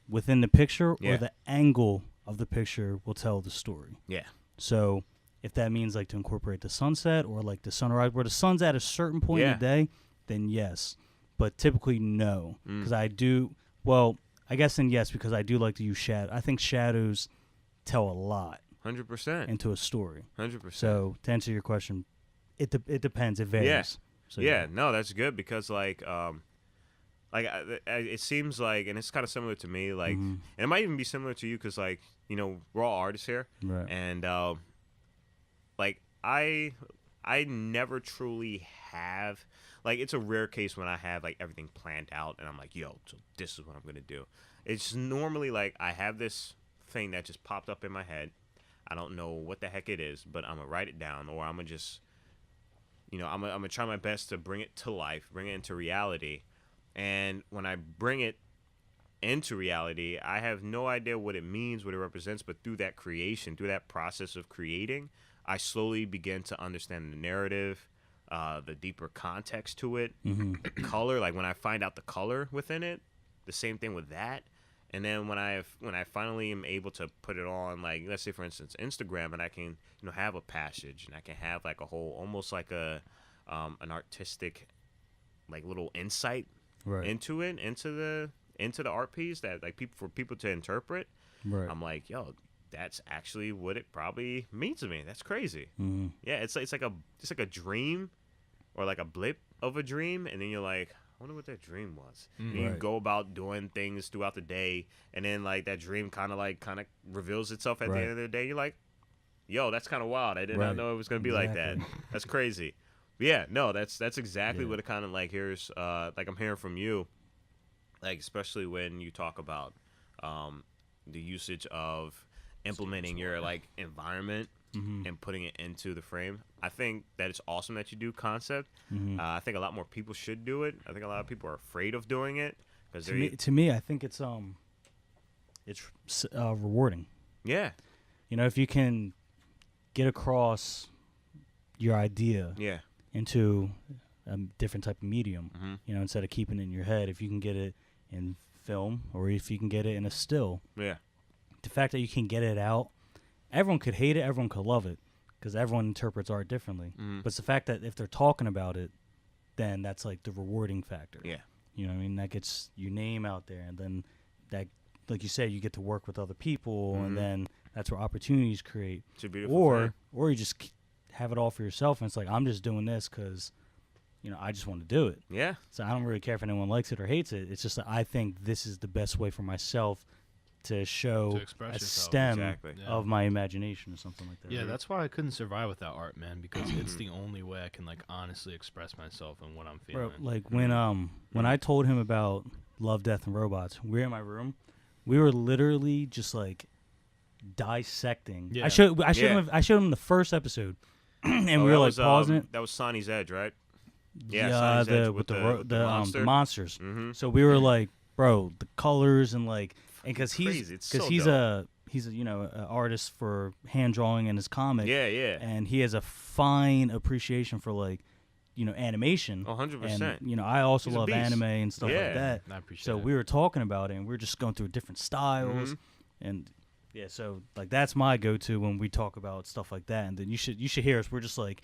within the picture or the angle of the picture will tell the story. Yeah. So if that means like to incorporate the sunset or like the sunrise where the sun's at a certain point in the day, then yes. But typically no, because I do, well, I guess then yes, because I do like to use shadow. I think shadows tell a lot. 100%. Into a story. 100%. So to answer your question, it depends. It varies. Yeah. So, no, that's good because like it seems like, and it's kind of similar to me, like, and it might even be similar to you because like, you know, we're all artists here. Right. And like I never truly have, like, it's a rare case when I have like everything planned out and I'm like, yo, so this is what I'm gonna do. It's normally like I have this thing that just popped up in my head. I don't know what the heck it is, but I'm gonna write it down, or I'm gonna just, you know, I'm gonna try my best to bring it to life, bring it into reality. And when I bring it into reality, I have no idea what it means, what it represents, but through that creation, through that process of creating, I slowly begin to understand the narrative, the deeper context to it, the color. Like when I find out the color within it, the same thing with that. And then when I finally am able to put it on, like let's say for instance Instagram, and I can, you know, have a passage, and I can have like a whole, almost like a an artistic, like little insight into it, into the art piece that like for people to interpret. Right. I'm like, yo, that's actually what it probably means to me. That's crazy. Yeah, it's like a dream, or like a blip of a dream, and then you're like, I wonder what that dream was. And you go about doing things throughout the day, and then like that dream kind of reveals itself at the end of the day. You're like, yo, that's kind of wild. I did not know it was gonna be like that. That's crazy. But yeah, no, that's exactly what it kind of like here's like I'm hearing from you, like especially when you talk about the usage of implementing your like environment and putting it into the frame. I think that it's awesome that you do concept. I think a lot more people should do it. I think a lot of people are afraid of doing it because to me, I think it's rewarding. Yeah, you know, if you can get across your idea into a different type of medium, you know, instead of keeping it in your head, if you can get it in film or if you can get it in a still, the fact that you can get it out, everyone could hate it, everyone could love it, because everyone interprets art differently. But it's the fact that if they're talking about it, then that's like the rewarding factor. Yeah. You know what I mean? That gets your name out there, and then that, like you said, you get to work with other people, and then that's where opportunities create. It's a beautiful thing. Or you just have it all for yourself, and it's like, I'm just doing this because, you know, I just want to do it. Yeah. So I don't really care if anyone likes it or hates it. It's just that I think this is the best way for myself to show a stem of my imagination or something like that. Yeah, that's why I couldn't survive without art, man, because it's the only way I can like honestly express myself and what I'm feeling. Bro, like when I told him about Love, Death, and Robots, we were in my room. We were literally just like dissecting. Yeah. I showed him the first episode, and we were like pausing it. That was Sonny's Edge, right? Yeah, with the monsters. So we were like, bro, the colors and like. And because he's a you know an artist for hand drawing and his comic, and he has a fine appreciation for like, you know, animation. 100%. And you know, I also love anime and stuff like that. I appreciate so we were talking about it, and we were just going through different styles, and so like that's my go-to when we talk about stuff like that. And then you should hear us. We're just like,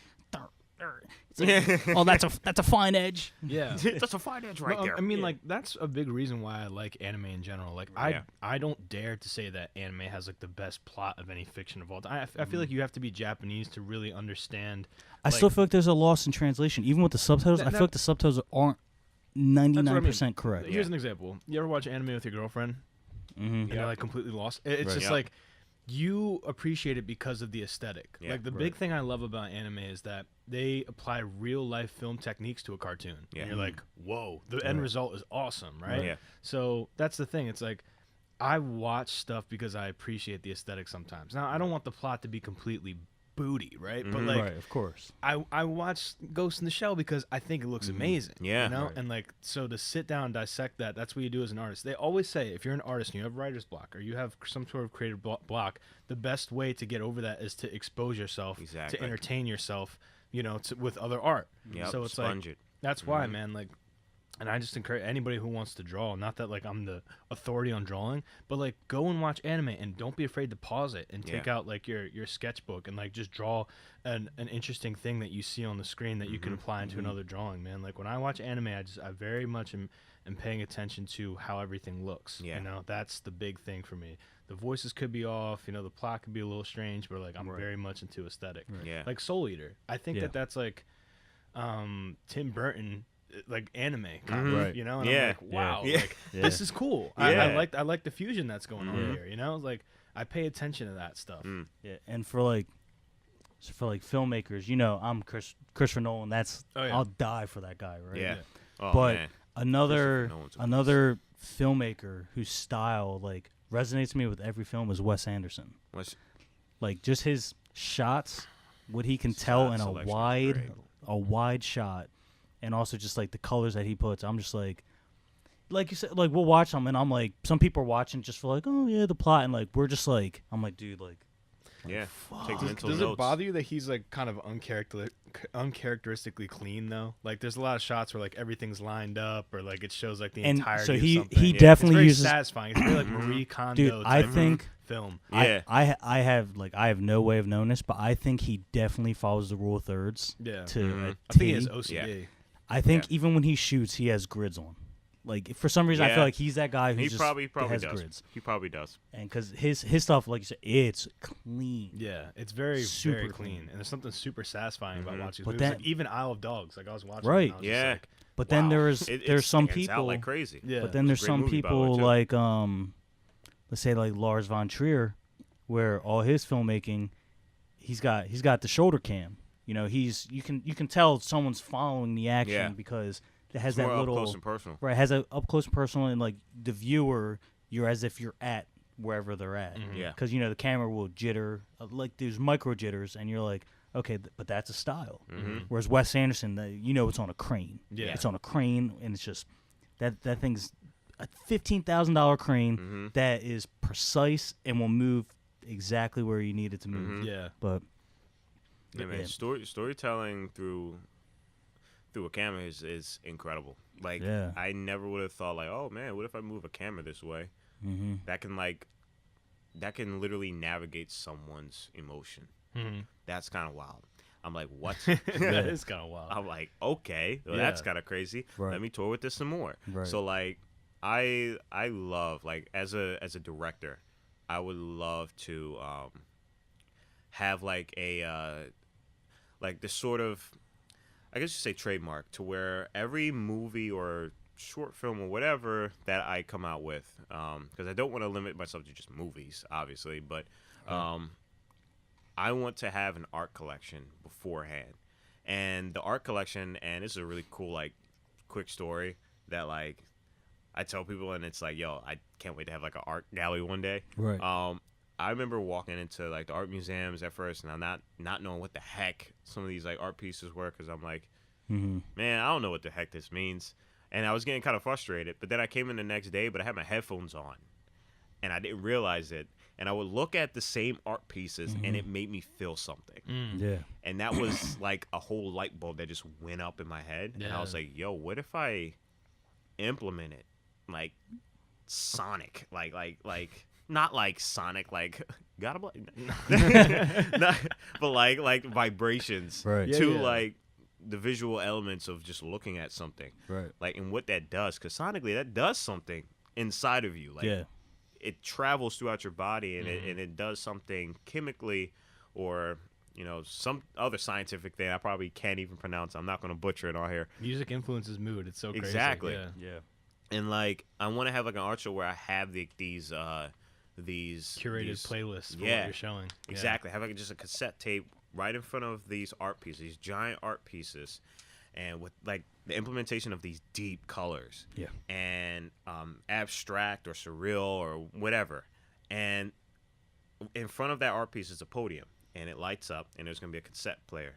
oh, that's a fine edge. Yeah, that's a fine edge right there. I mean, like that's a big reason why I like anime in general. Like I don't dare to say that anime has like the best plot of any fiction of all time. I feel like you have to be Japanese to really understand. I still feel like there's a loss in translation, even with the subtitles. I feel like the subtitles aren't 99% correct. Here's an example. You ever watch anime with your girlfriend? And you're like completely lost. It's just like you appreciate it because of the aesthetic. Like the big thing I love about anime is that they apply real life film techniques to a cartoon. And you're like, whoa, the end result is awesome, right? So that's the thing. It's like I watch stuff because I appreciate the aesthetic sometimes. Now I don't want the plot to be completely booty, right? But like, of course, I watch Ghost in the Shell because I think it looks amazing. You know, and like so to sit down and dissect that's what you do as an artist. They always say if you're an artist and you have writer's block or you have some sort of creative block, the best way to get over that is to expose yourself, to entertain yourself, you know, with other art. So it's that's why, man, like. And I just encourage anybody who wants to draw, not that like I'm the authority on drawing, but like go and watch anime and don't be afraid to pause it and take out like your sketchbook and like just draw an interesting thing that you see on the screen that you can apply into another drawing, man. Like when I watch anime, I very much am paying attention to how everything looks. You know, that's the big thing for me. The voices could be off, you know, the plot could be a little strange, but like I'm very much into aesthetic. Like Soul Eater. I think that's like Tim Burton like anime kind of, you know, and I'm like, wow, like this is cool. I like the fusion that's going on here, you know, like I pay attention to that stuff. And for like filmmakers, you know, I'm Christopher Nolan. That's I'll die for that guy, right? But another filmmaker whose style like resonates with me with every film is Wes Anderson. Like just his shots, what he can tell in a wide shot. And also just like the colors that he puts, I'm just like you said, like we'll watch them, and I'm like, some people are watching just for like, oh yeah, the plot, and like we're just like, I'm like, dude, like, take mental does notes. It bother you that he's like kind of uncharacteristically clean though? Like there's a lot of shots where like everything's lined up, or like it shows like the entirety. So of something. he definitely uses satisfying. It's very like Marie Kondo. Dude, I think film. I have no way of knowing this, but I think he definitely follows the rule of thirds. Yeah. I think he has OCD. Yeah. I think even when he shoots, he has grids on. Like for some reason, I feel like he's that guy who just probably has does. grids. He probably does. And because his stuff, like you said, it's clean. Yeah, it's very super clean, and there's something super satisfying about watching. But like even Isle of Dogs, like I was watching. Right. And I was like, but then there's some people out like crazy. Yeah. But then there's some people like let's say like Lars von Trier, where all his filmmaking, he's got the shoulder cam. You know, you can tell someone's following the action because it has that little up close and personal. Right, it has a up close and personal, and like the viewer, you're as if you're at wherever they're at. Yeah. Because you know the camera will jitter, like there's micro jitters, and you're like, okay, but that's a style. Whereas Wes Anderson, you know, it's on a crane. Yeah, it's on a crane, and it's just that thing's a $15,000 crane that is precise and will move exactly where you need it to move. Yeah, but. Yeah, man. Storytelling through a camera is incredible. Like I never would have thought like, oh man, what if I move a camera this way? That can literally navigate someone's emotion. That's kind of wild. I'm like, what? That is kind of wild. I'm like, okay, well, that's kind of crazy. Right. Let me tour with this some more. Right. So like, I love like as a director, I would love to have like a like this sort of, I guess you say trademark, to where every movie or short film or whatever that I come out with, because I don't want to limit myself to just movies, obviously, but I want to have an art collection beforehand. And the art collection, and this is a really cool like quick story that like I tell people, and it's like, yo, I can't wait to have like an art gallery one day. Right. I remember walking into like the art museums at first, and I'm not knowing what the heck some of these like art pieces were, because I'm like, man, I don't know what the heck this means, and I was getting kind of frustrated. But then I came in the next day, but I had my headphones on, and I didn't realize it. And I would look at the same art pieces, and it made me feel something. Yeah. And that was like a whole light bulb that just went up in my head, and I was like, yo, what if I implement it like Sonic, like. Not like Sonic, like gotta play, but like vibrations to like the visual elements of just looking at something, right? Like, and what that does, because sonically that does something inside of you. Like, it travels throughout your body, and it does something chemically, or some other scientific thing I probably can't even pronounce. I'm not going to butcher it on here. Music influences mood. It's so crazy. Exactly. Yeah. And like, I want to have like an art show where I have these curated playlists for what you're showing. Exactly. Have like just a cassette tape right in front of these art pieces, these giant art pieces, and with like the implementation of these deep colors. Yeah. And abstract or surreal or whatever. And in front of that art piece is a podium. And it lights up, and there's going to be a cassette player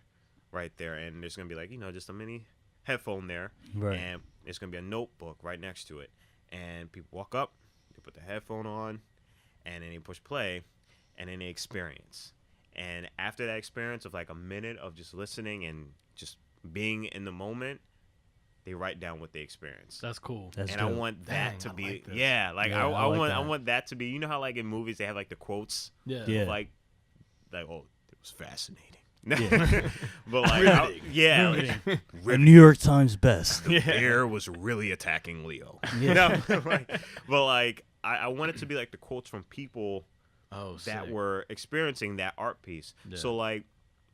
right there. And there's going to be, like, just a mini headphone there. Right. And there's going to be a notebook right next to it. And people walk up, they put the headphone on, and then they push play, and then they experience. And after that experience of, like, a minute of just listening and just being in the moment, they write down what they experienced. That's cool. And dope. I want that to be, like this. I want that to be, you know how, like, in movies they have, like, the quotes? Yeah. Like, oh, it was fascinating. But like, the New York Times best. The bear was really attacking Leo. But like, I want it to be like the quotes from people that were experiencing that art piece. So like,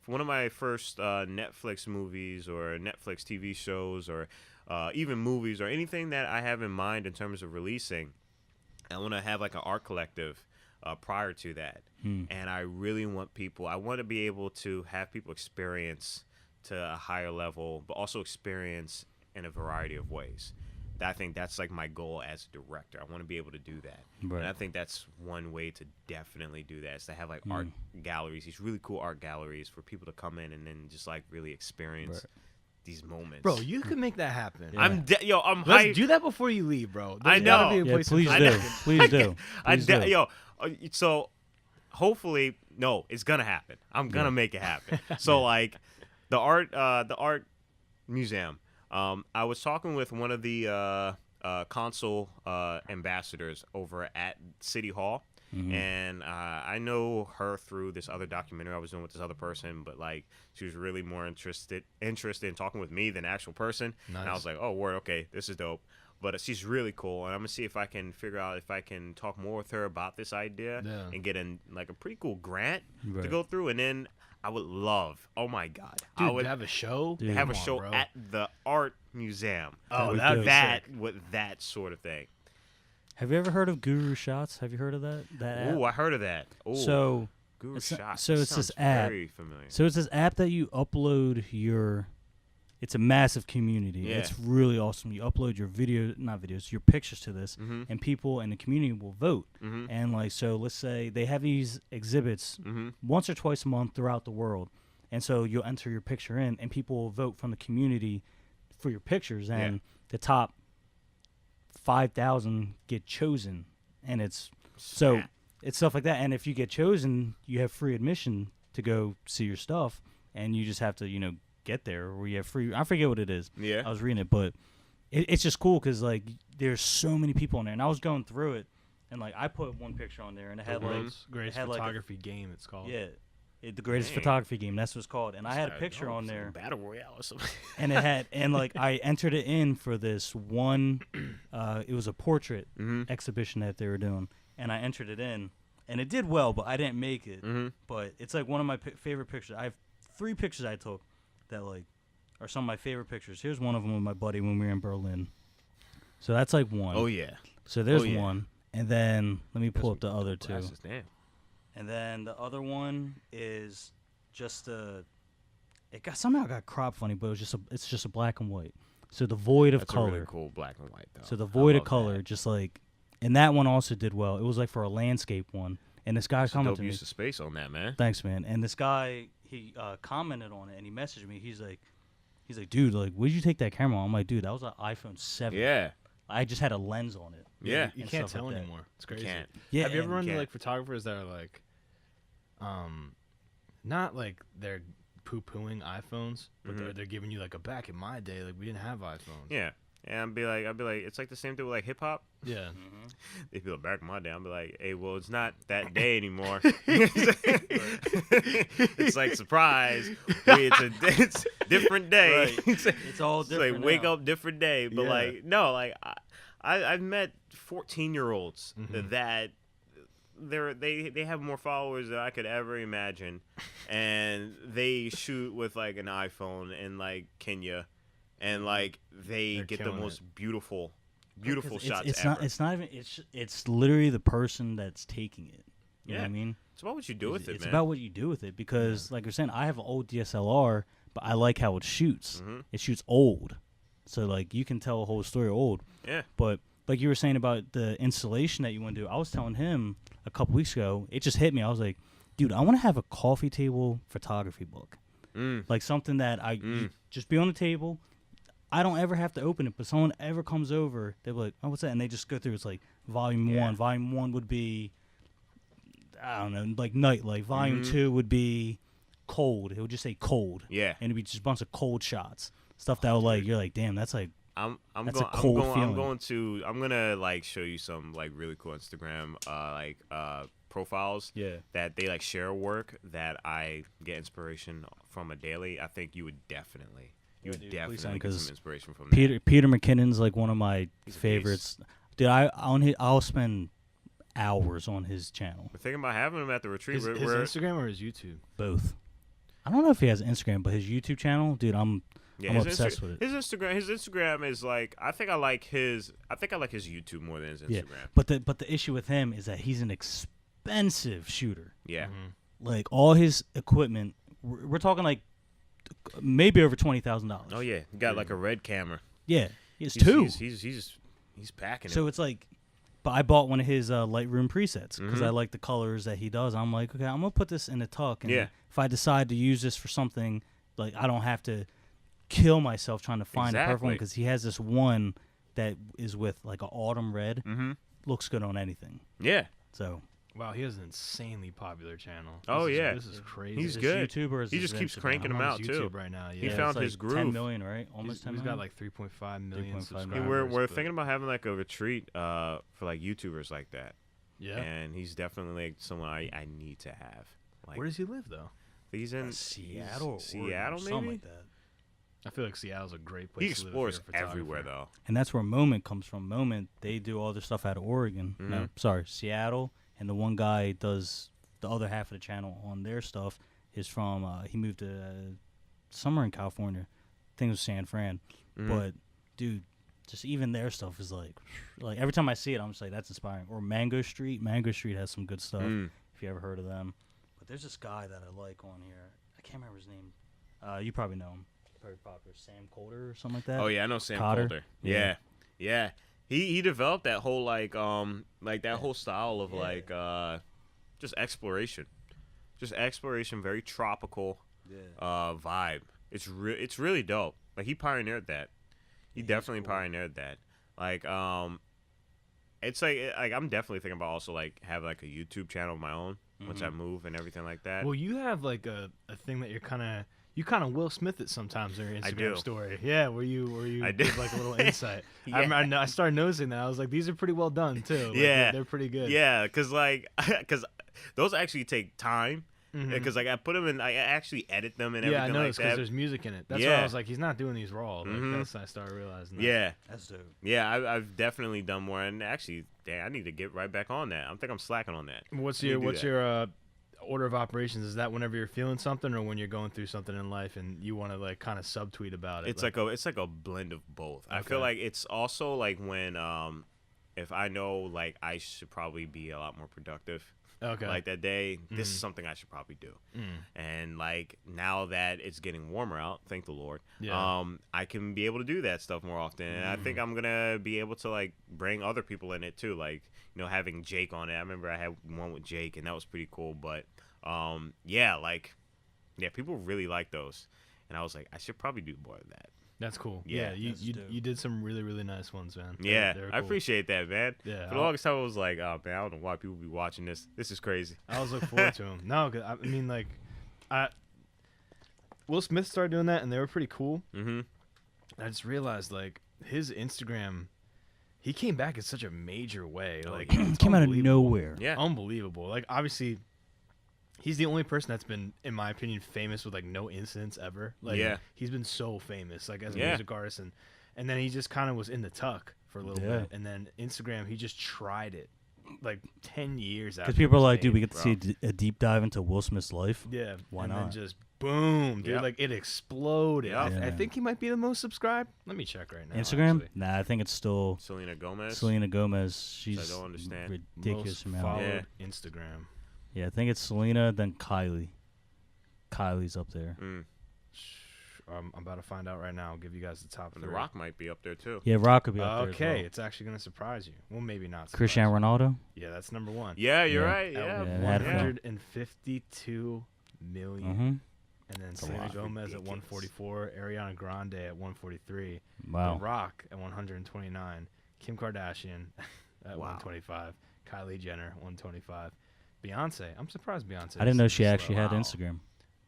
one of my first Netflix movies or Netflix TV shows or even movies or anything that I have in mind in terms of releasing, I want to have like an art collective prior to that. And I really want I want to be able to have people experience to a higher level, but also experience in a variety of ways. I think that's like my goal as a director. I want to be able to do that. Right. And I think that's one way to definitely do that, is to have like art galleries, these really cool art galleries for people to come in and then just like really experience these moments. Bro, you can make that happen. Yeah. I'm Let's hyped. do that before you leave, bro. I know. Be a place please do. Please do. So hopefully, no, it's gonna happen. I'm gonna make it happen. So like, the art museum. I was talking with one of the consul ambassadors over at City Hall, and I know her through this other documentary I was doing with this other person. But like, she was really more interested in talking with me than the actual person. Nice. And I was like, oh, word, okay, this is dope. But she's really cool, and I'm gonna see if I can figure out if I can talk more with her about this idea and get in like a pretty cool grant to go through. And then I would love, oh my god, dude, I would have a show. Have a show at the art museum. Oh, with that sort of thing. Have you ever heard of Guru Shots? Have you heard of that? Oh, I heard of that. Ooh. So Guru Shots. So it's this app. Very familiar. So it's this app that you upload your. It's a massive community. Yeah. It's really awesome. You upload your your pictures to this, and people in the community will vote. And like, so let's say they have these exhibits once or twice a month throughout the world, and so you'll enter your picture in, and people will vote from the community for your pictures, and the top 5,000 get chosen, and it's stuff like that. And if you get chosen, you have free admission to go see your stuff, and you just have to get there, or you have free. I forget what it is. Yeah, I was reading it, but it's just cool because like there's so many people in there, and I was going through it, and like I put one picture on there, and it had greatest photography game. It's called the greatest photography game. That's what it's called. And I had a picture on there, Battle Royale or something. And it had like I entered it in for this one. It was a portrait exhibition that they were doing, and I entered it in, and it did well, but I didn't make it. But it's like one of my favorite pictures. I have 3 pictures I took that like are some of my favorite pictures. Here's one of them with my buddy when we were in Berlin. So that's like one. Oh yeah. So there's one, and then let me pull up the other 2. Glasses, damn. And then the other one is just somehow got cropped funny, but it's just a black and white. So the void of color. A really cool black and white though. So the void of color, just like, and that one also did well. It was like for a landscape one, and this guy commented. Dope use of space on that, man. Thanks, man. And this guy, he commented on it, and he messaged me. He's like, dude, like, where'd you take that camera on? I'm like, dude, that was an iPhone 7. Yeah. I just had a lens on it. Yeah. You can't tell anymore. It's crazy. You can't. Yeah. Have you ever run into like photographers that are like, not like they're poo-pooing iPhones, but they're giving you like a back in my day, like we didn't have iPhones. Yeah. And I'd be like, it's like the same thing with like hip hop. Yeah. They feel back in my day. I'd be like, hey, well, it's not that day anymore. It's like surprise. It's different day. Right. It's all different. It's like wake up, different day. But like no, like I've met 14-year-olds that they have more followers than I could ever imagine, and they shoot with like an iPhone in like Kenya. And like they're get the most beautiful shots ever. It's not even. It's literally the person that's taking it. You know what I mean? It's about what you do with it, man. It's about what you do with it because, like you're saying, I have an old DSLR, but I like how it shoots. It shoots old, so like you can tell a whole story old. Yeah. But like you were saying about the installation that you want to do, I was telling him a couple weeks ago. It just hit me. I was like, dude, I want to have a coffee table photography book, like something that you just be on the table. I don't ever have to open it, but someone ever comes over, they're like, oh, what's that? And they just go through. It's like volume 1. Volume 1 would be, I don't know, like nightlight. Volume 2 would be cold. It would just say cold. Yeah. And it'd be just a bunch of cold shots. Stuff that would like, you're like, damn, that's like, I'm gonna like show you some like really cool Instagram profiles that they like share work that I get inspiration from a daily. I think you would definitely get some inspiration from that. Peter McKinnon's like one of my favorites. Dude, I'll spend hours on his channel. We're thinking about having him at the retreat. His Instagram or his YouTube? Both. I don't know if he has Instagram, but his YouTube channel, dude, I'm obsessed with it. His Instagram is like I think I like his YouTube more than his Instagram. Yeah. But the issue with him is that he's an expensive shooter. Yeah. Like all his equipment, we're talking like maybe over $20,000. Oh yeah, he got like a red camera. Yeah, he's two. He's packing it. So it's like, but I bought one of his Lightroom presets because I like the colors that he does. I'm like, okay, I'm gonna put this in a tuck, and if I decide to use this for something, like I don't have to kill myself trying to find the perfect one because he has this one that is with like an autumn red. Looks good on anything. Yeah. So. Wow, he has an insanely popular channel. This is crazy. He's good. YouTube or is he just keeps Instagram? cranking them out YouTube too. right now. Yeah. He found his like groove. 10 million, right? Almost 10 million. He's got like 3.5 million 3.5 subscribers. We're thinking about having like a retreat for like YouTubers like that. Yeah. And he's definitely like someone I need to have. Like, where does he live though? He's in Seattle, Seattle, maybe. Something like that. I feel like Seattle's a great place. He explores everywhere though. And that's where Moment comes from. Moment, they do all their stuff out of Oregon. No, sorry, Seattle. And the one guy does the other half of the channel on their stuff is from, he moved to somewhere in California. I think it was San Fran. But, dude, just even their stuff is like every time I see it, I'm just like, that's inspiring. Or Mango Street. Mango Street has some good stuff, if you ever heard of them. But there's this guy that I like on here. I can't remember his name. You probably know him. Very popular. Sam Coulter or something like that. Oh, yeah, I know Sam Coulter. Yeah. He developed that whole that whole style of just exploration, very tropical vibe. It's really dope. Like he pioneered that. He definitely pioneered that. Like it's like I'm definitely thinking about also like have like a YouTube channel of my own once I move and everything like that. Well, you have like a thing that you kind of Will Smith it sometimes in your Instagram story. Yeah, where you give like a little insight. I started noticing that. I was like, these are pretty well done too. Like, they're pretty good. Yeah, because those actually take time. Because like I put them in, I actually edit them and everything like that. Yeah, I noticed because there's music in it. That's why I was like, he's not doing these raw. Like, I started realizing that. Yeah, that's dope. Yeah, I've definitely done more, and actually, I need to get right back on that. I think I'm slacking on that. What's your order of operations? Is that whenever you're feeling something or when you're going through something in life and you want to like kind of subtweet about it? It's like a blend of both. Okay. I feel like it's also like when if I know like I should probably be a lot more productive. Okay. Like that day, this is something I should probably do. And like now that it's getting warmer out, thank the Lord, I can be able to do that stuff more often. And I think I'm gonna be able to like bring other people in it too. Like, you know, having Jake on it. I remember I had one with Jake and that was pretty cool. But people really like those. And I was like, I should probably do more of that. That's cool. Yeah, you did some really, really nice ones, man. They're cool. I appreciate that, man. Yeah. For the longest time, I was like, oh, man, I don't know why people be watching this. This is crazy. I was looking forward to them. No, cause, I mean, like, Will Smith started doing that, and they were pretty cool. I just realized, like, his Instagram, he came back in such a major way. Like came out of nowhere. Yeah, unbelievable. Like obviously, he's the only person that's been, in my opinion, famous with like no incidents ever. Like he's been so famous, like as a music artist, and then he just kind of was in the tuck for a little bit, and then Instagram, he just tried it. Like 10 years after. Because people are like, dude, we get to see a deep dive into Will Smith's life. Yeah. Why not? And then just boom, dude. Like it exploded. Yep. I think he might be the most subscribed. Let me check right now. Instagram? Actually. Nah, I think it's still Selena Gomez. She's I don't understand. ridiculous most amount. Followed Instagram. Yeah, I think it's Selena, then Kylie. Kylie's up there. I'm about to find out right now. I'll give you guys the top And three. The Rock might be up there too. Yeah, Rock could be up there. Okay, as well. it's actually going to surprise you. Well, maybe not. Cristiano Ronaldo? Yeah, that's number one. Yeah, you're Yeah. right. Yeah, Yeah, 152 million. Mm-hmm. And then Selena Gomez at 144, Ariana Grande at 143, Wow. The Rock at 129, Kim Kardashian at 125, Kylie Jenner 125, Beyonce. I'm surprised Beyonce. I didn't know she is actually slow. had Instagram.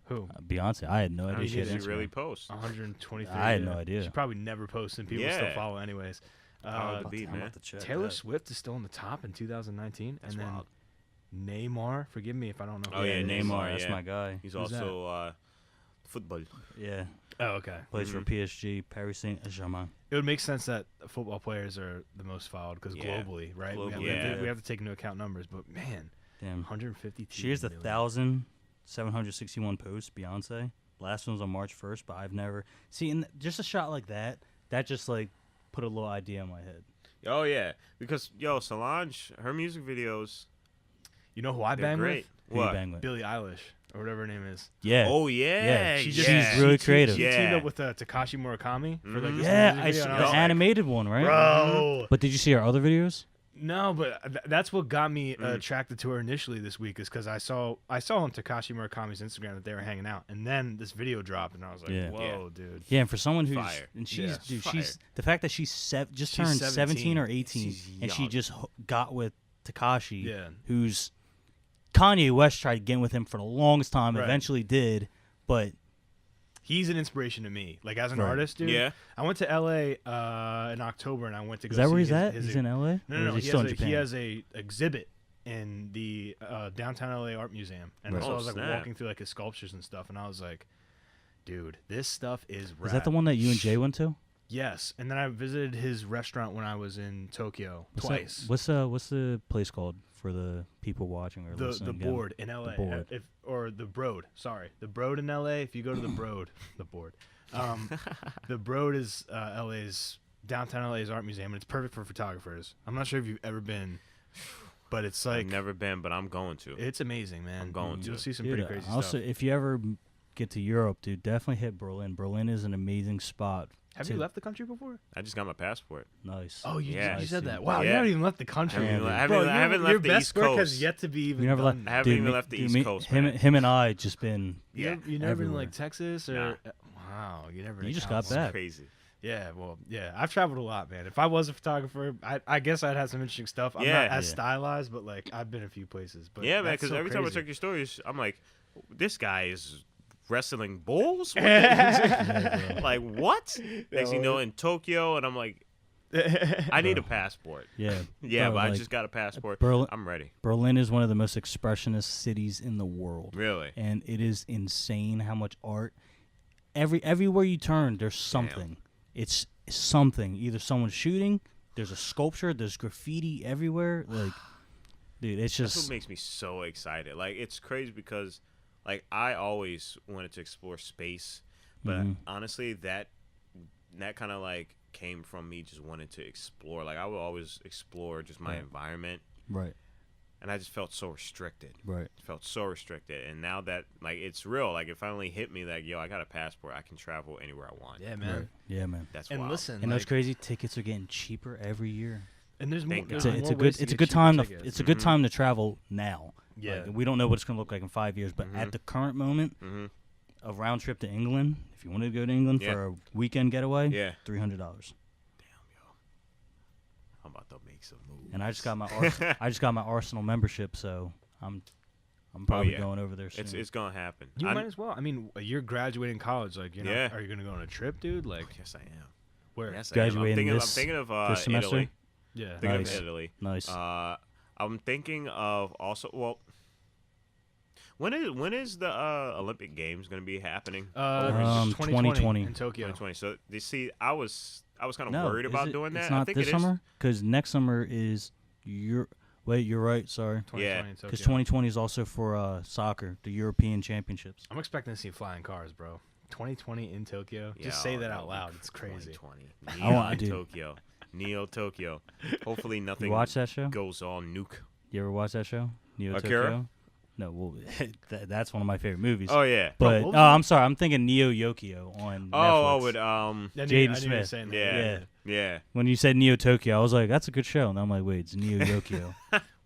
Who? Beyonce. I had no idea Did she had she Instagram. really post? 123. I had no idea. She probably never posts, and people still follow anyways. Power the beat, man. Taylor Swift is still on the top in 2019, That's and then wild. Neymar. Forgive me if I don't know. Oh, yeah, Neymar. That's yeah. my guy. He's Who's also football. Yeah. Oh, okay. Plays for PSG, Paris Saint-Germain. It would make sense that football players are the most followed because globally, right? Globally, we have to take into account numbers, but man, Damn. 152. She has 1,761 posts, Beyonce. Last one was on March 1st, but I've never seen just a shot like that. That just like put a little idea in my head. Oh yeah, because Solange, her music videos. You know who I They're bang great. with? Who you What? bang with? Billie Eilish or whatever her name is. Yeah. Oh yeah. She's really creative. She Yeah. teamed up with Takashi Murakami for like this Yeah, music I video, saw and I the was like, animated one, right? bro. But did you see her other videos? No, but that's what got me attracted to her initially this week is because I saw on Takashi Murakami's Instagram that they were hanging out, and then this video dropped, and I was like, whoa, dude. Yeah, and for someone who's Fire. and she's Yeah. dude, Fire. she's the fact that she's just She's turned 17. 17 or 18, She's and she young. just got with Takashi, Yeah. who's Kanye West tried getting with him for the longest time, Right. eventually did, but He's an inspiration to me, like as an Right. artist, dude. Yeah. I went to LA in October, and I went to go. is that see where he's his, at? his- He's in LA? No, Or no, is he, he still in has Japan? he has a exhibit in the downtown LA Art Museum, and Right. so I was like snap. walking through like his sculptures and stuff, and I was like, dude, this stuff is rad. Is that the one that you and Jay went to? Yes, and then I visited his restaurant when I was in Tokyo twice. What's the place called for the people watching or The listening? again? board in LA, The board. or the Broad. Sorry, the Broad in LA. If you go to the Broad, the board. The Broad is LA's downtown LA's art museum, and it's perfect for photographers. I'm not sure if you've ever been, but it's like I've never been, but I'm going to. it's amazing, man. I'm going You'll to. see some Dude, pretty crazy also, stuff. if you ever get to Europe, dude, definitely hit Berlin. Berlin is an amazing spot. Have you left the country before? I just got my passport. Nice. Oh, you Yeah. said Nice, that. dude. Wow, you Yeah. haven't even left the country. I haven't- Bro, I haven't your left the best East work Coast. has yet to be even You never done. left. I haven't dude, even left the East Coast, Him, man. him and I just been. Yeah. You never been everywhere. like Texas or Nah. wow, you never. You been just to got California. back. Crazy. Yeah, well, yeah, I've traveled a lot, man. If I was a photographer, I guess I'd have some interesting stuff. I'm Yeah. not as Yeah. stylized, but like I've been a few places. But Yeah, man. that's Because so every time I crazy. check your stories, I'm like, this guy is wrestling bulls. What the- like what? Next, you know, in Tokyo, and I'm like, I need a passport. Yeah. Yeah, Bro, but I like, just got a passport. Berlin- I'm ready. Berlin is one of the most expressionist cities in the world. Really? And it is insane how much art. Everywhere you turn, there's something. It's something. Either someone's shooting, there's a sculpture, there's graffiti everywhere. Like, dude, it's That's just what makes me so excited. Like, it's crazy because, like, I always wanted to explore space, but honestly, that kind of like came from me just wanting to explore. Like, I would always explore just my environment, right. and I just felt so restricted. Right. Felt so restricted, and now that like it's real, like it finally hit me like, yo, I got a passport, I can travel anywhere I want. Yeah, man. Right. Yeah, man. That's And wild. listen, And those like, crazy tickets are getting cheaper every year. and there's more. Thank There's God. It's more a ways good to it's a get good cheaper time to tickets. it's a good time to travel now. Yeah. Like, we don't know what it's going to look like in 5 years, but at the current moment, a round trip to England, if you wanted to go to England Yeah. for a weekend getaway, Yeah. $300. I'm about to make some moves. And I just got my Arsenal membership, so I'm probably going over there soon. It's gonna happen. You might as well. I mean, you're graduating college. Like, you're Yeah. not, are you gonna go on a trip, dude? Like, Yes, I am. Where? Yes, Graduating I'm thinking of this semester? Italy. Yeah. Thinking Nice. of Italy. Nice. I'm thinking of also. Well, when is the Olympic Games going to be happening? 2020 in Tokyo. 2020. So you see, I was kind of No, worried about doing that. It's not I think this it summer because next summer is Wait, you're right. Sorry. 2020 in Because Tokyo. 2020 is also for soccer, the European Championships. I'm expecting to see flying cars, bro. 2020 in Tokyo. Yeah, Just say that out loud. It's crazy. 2020. I want- in dude. Tokyo. Neo Tokyo. Hopefully nothing You watch that show? goes all nuke. You ever watch that show? Neo Akira? Tokyo? No, well, that's one of my favorite movies. Oh yeah. But what was I'm sorry, I'm thinking Neo Yokio on Netflix. with I knew Jaden you were Smith. saying that. yeah. Yeah. Yeah. When you said Neo Tokyo, I was like, that's a good show. And I'm like, wait, it's Neo Yokio.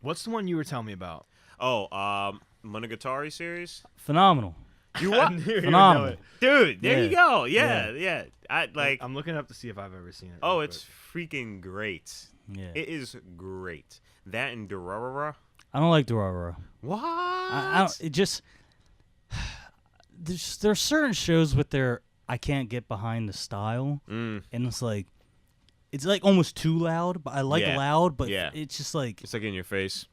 What's the one you were telling me about? Oh, Monogatari series. Phenomenal. You I what? knew you would know Phenomenal. it. Dude, there Yeah. you go. Yeah. I like I'm looking up to see if I've ever seen it. Oh, real it's freaking great. Yeah. It is great. That and Durarara. I don't like Dororo. What? I don't, it just there's certain shows with their I can't get behind the style, and it's like almost too loud. But I like Yeah. loud, but Yeah. it's just like It's like in your face.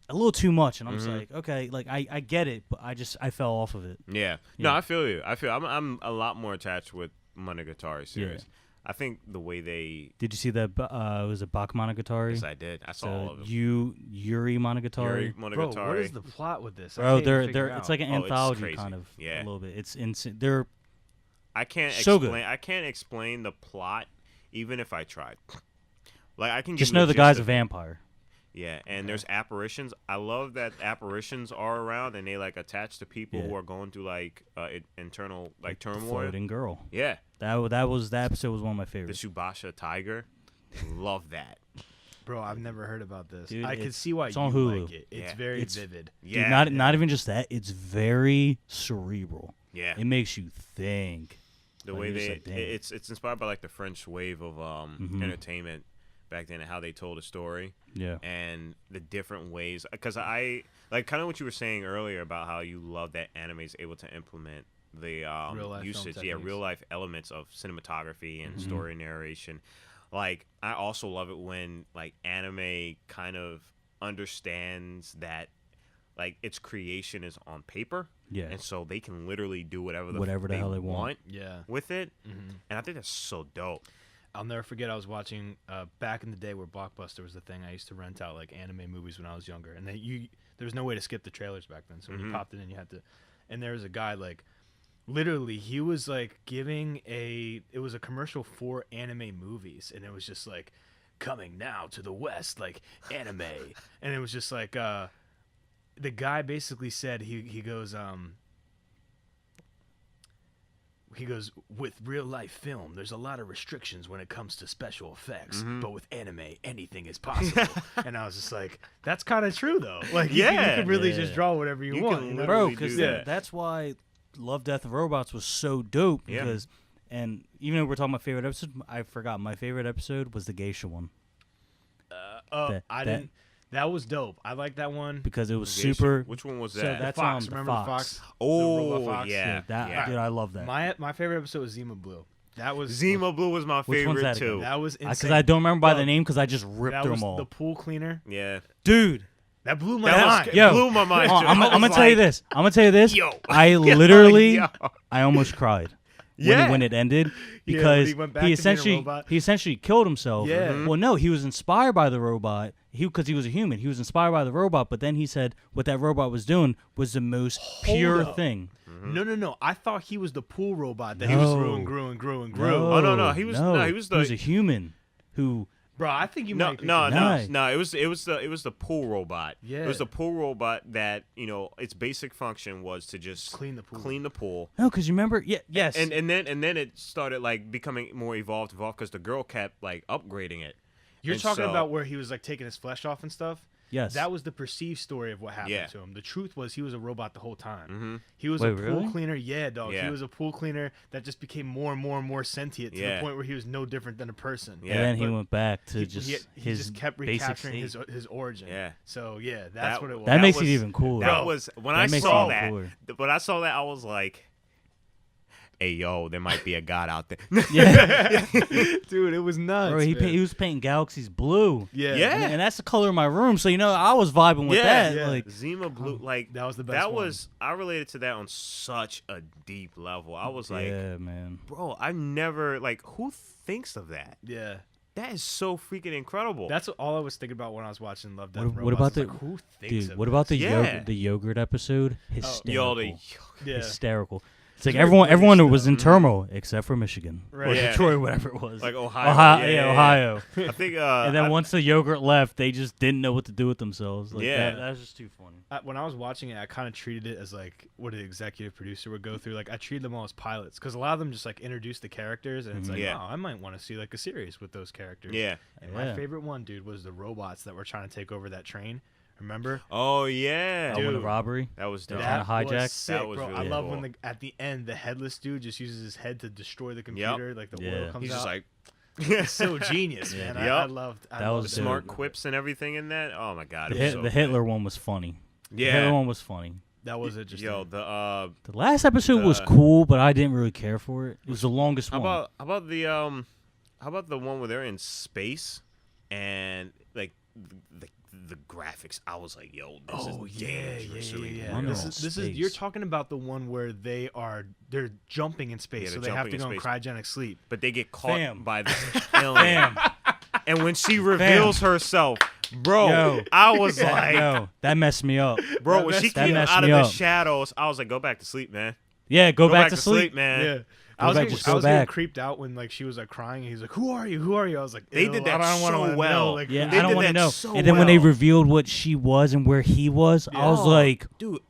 a little too much, and I'm just like, okay, like I get it, but I fell off of it. Yeah. No, I feel you. I'm a lot more attached with Monogatari series. Yeah. I think the way they. Did you see that? Was it Bakemonogatari? Yes, I did. I saw all of them. Yuri Monogatari. Yuri Bro, Monogatari. what is the plot with this? I Bro, can't even figure it's out. like an Oh, it's anthology crazy. kind of Yeah. a little bit. It's insane. They're I can't so explain. good. I can't explain the plot, even if I tried. Like I can just give you know the the guy's gist a of it. vampire. Yeah, and there's apparitions. I love that apparitions are around and they like attach to people Yeah. who are going through like internal like The turmoil. floating girl. Yeah, That episode was one of my the favorites. Subasha tiger. Love that. Bro, I've never heard about this. Dude, I can it's- see why it's you on Hulu. like it. It's Yeah. very It's- vivid. Yeah, Dude, not even just that. It's very cerebral. yeah. It makes you think. The Like, way you're just they like, damn. it's inspired by like the French wave of entertainment back then and how they told a story Yeah. and the different ways. Because I like kind of what you were saying earlier about how you love that anime is able to implement the Real-life film usage, techniques. real life elements of cinematography and story narration. Like I also love it when like anime kind of understands that like its creation is on paper. Yeah. And so they can literally do whatever the Whatever the hell they want. Yeah. with it. And I think that's so dope. I'll never forget I was watching back in the day where Blockbuster was the thing. I used to rent out like anime movies when I was younger. And there was no way to skip the trailers back then. So when you popped it in, you had to. And there was a guy like literally he was like giving it was a commercial for anime movies, and it was just like coming now to the West, like anime. And it was just like the guy basically said he goes with real life film there's a lot of restrictions when it comes to special effects, but with anime anything is possible. And I was just like, that's kind of true though. Like you can really just draw whatever you want, can you know? Bro, literally do because that. that's why Love, Death, and Robots was so dope. Yeah. Because, and even though we're talking about favorite episode, I forgot my favorite episode was the geisha one. That was dope. I like that one. Because it was Geisha. super. Which one was So that? that's Fox, the remember the Fox? Oh, robot fox? yeah. Dude, I love that. My favorite episode was Zima Blue. That was Zima Blue was my Which one's favorite that too. again? That was insane. Because I don't remember by Bro, the name because I just ripped that through was them all. the pool cleaner. Yeah. Dude. That blew my That mind. was, Yo. blew my mind. Oh, too. I'm I gonna was tell you like, this. I'm gonna tell you this. Yo. I Yo, literally, yo. I almost cried. Yeah. When it ended, Yeah, when because he went back to being a robot. he essentially killed himself. Yeah. Well, no, he was inspired by the robot. Because he was a human, he was inspired by the robot. But then he said what that robot was doing was the most pure up. thing. No. I thought he was the pool robot that he was grew and grew. Oh, no. He was he was a human who. Bro, I think you No, might. Nice. It was the pool robot. Yeah. It was the pool robot that its basic function was to just Clean the pool. No, because you remember, yes, And then it started like becoming more evolved because the girl kept like upgrading it. You're And talking so- about where he was like taking his flesh off and stuff. yes. That was the perceived story of what happened Yeah. to him. The truth was he was a robot the whole time. He was Wait, a pool really? cleaner. Yeah, dog. Yeah. He was a pool cleaner that just became more and more and more sentient to Yeah. the point where he was no different than a person. Yeah. and then he But went back to he his just kept basic recapturing state. his origin. Yeah. So yeah, that's what it was. That makes was- it even cooler. That Bro, was when that I makes saw it that. cooler. When I saw that, I was like, hey, yo, there might be a God out there. Yeah. Dude, it was nuts. Bro, he was painting galaxies blue. Yeah. And that's the color of my room. So, I was vibing with that. Yeah. Like Zima blue, like that was the best one. I related to that on such a deep level. I was like, yeah, man. bro, I never, like, who thinks of that? Yeah. That is so freaking incredible. That's all I was thinking about when I was watching Love, Death, and Robots. What about like, who thinks of what about the this? the yogurt episode? Hysterical. Yeah. Hysterical. It's like everyone was in turmoil except for Michigan or Yeah. Detroit, whatever it was. Like Ohio. Ohio. I think. And then once the yogurt left, they just didn't know what to do with themselves. Like that was just too funny. When I was watching it, I kind of treated it as like what an executive producer would go through. Like I treated them all as pilots because a lot of them just like introduce the characters, and it's like, oh, I might want to see like a series with those characters. Yeah. And my favorite one, dude, was the robots that were trying to take over that train. Remember? Oh yeah, When the robbery. that was dope. Trying to hijack. Was sick, That was bro. really I love cool. when at the end the headless dude just uses his head to destroy the computer. Like the oil comes He's out. just like it's so genius, man. Yep. I loved. That was it. smart quips and everything in that. Oh my god, it The, was so the Hitler one was funny. Yeah. The Hitler one was funny. That was interesting. Yo, the last episode was cool, but I didn't really care for it. It was the longest one. how about the one where they're in space and like the graphics? I was like, yo, this is dangerously yeah. This is you're talking about the one where they're jumping in space, so they have to go in cryogenic sleep. But they get caught by this Fam. alien. And when she reveals herself, bro, Yo. I was like, Yo, that messed me up. bro, when she came messed out of me the up. shadows, I was like, go back to sleep, man. Yeah, go back to sleep. man. Yeah. I was getting creeped out when like she was like crying and he's like, "Who are you? Who are you?" I was like, They did that I don't so wanna well. know. Like, Yeah, They I don't did want to that know. so And then when they well. revealed what she was and where he was, I was like, dude,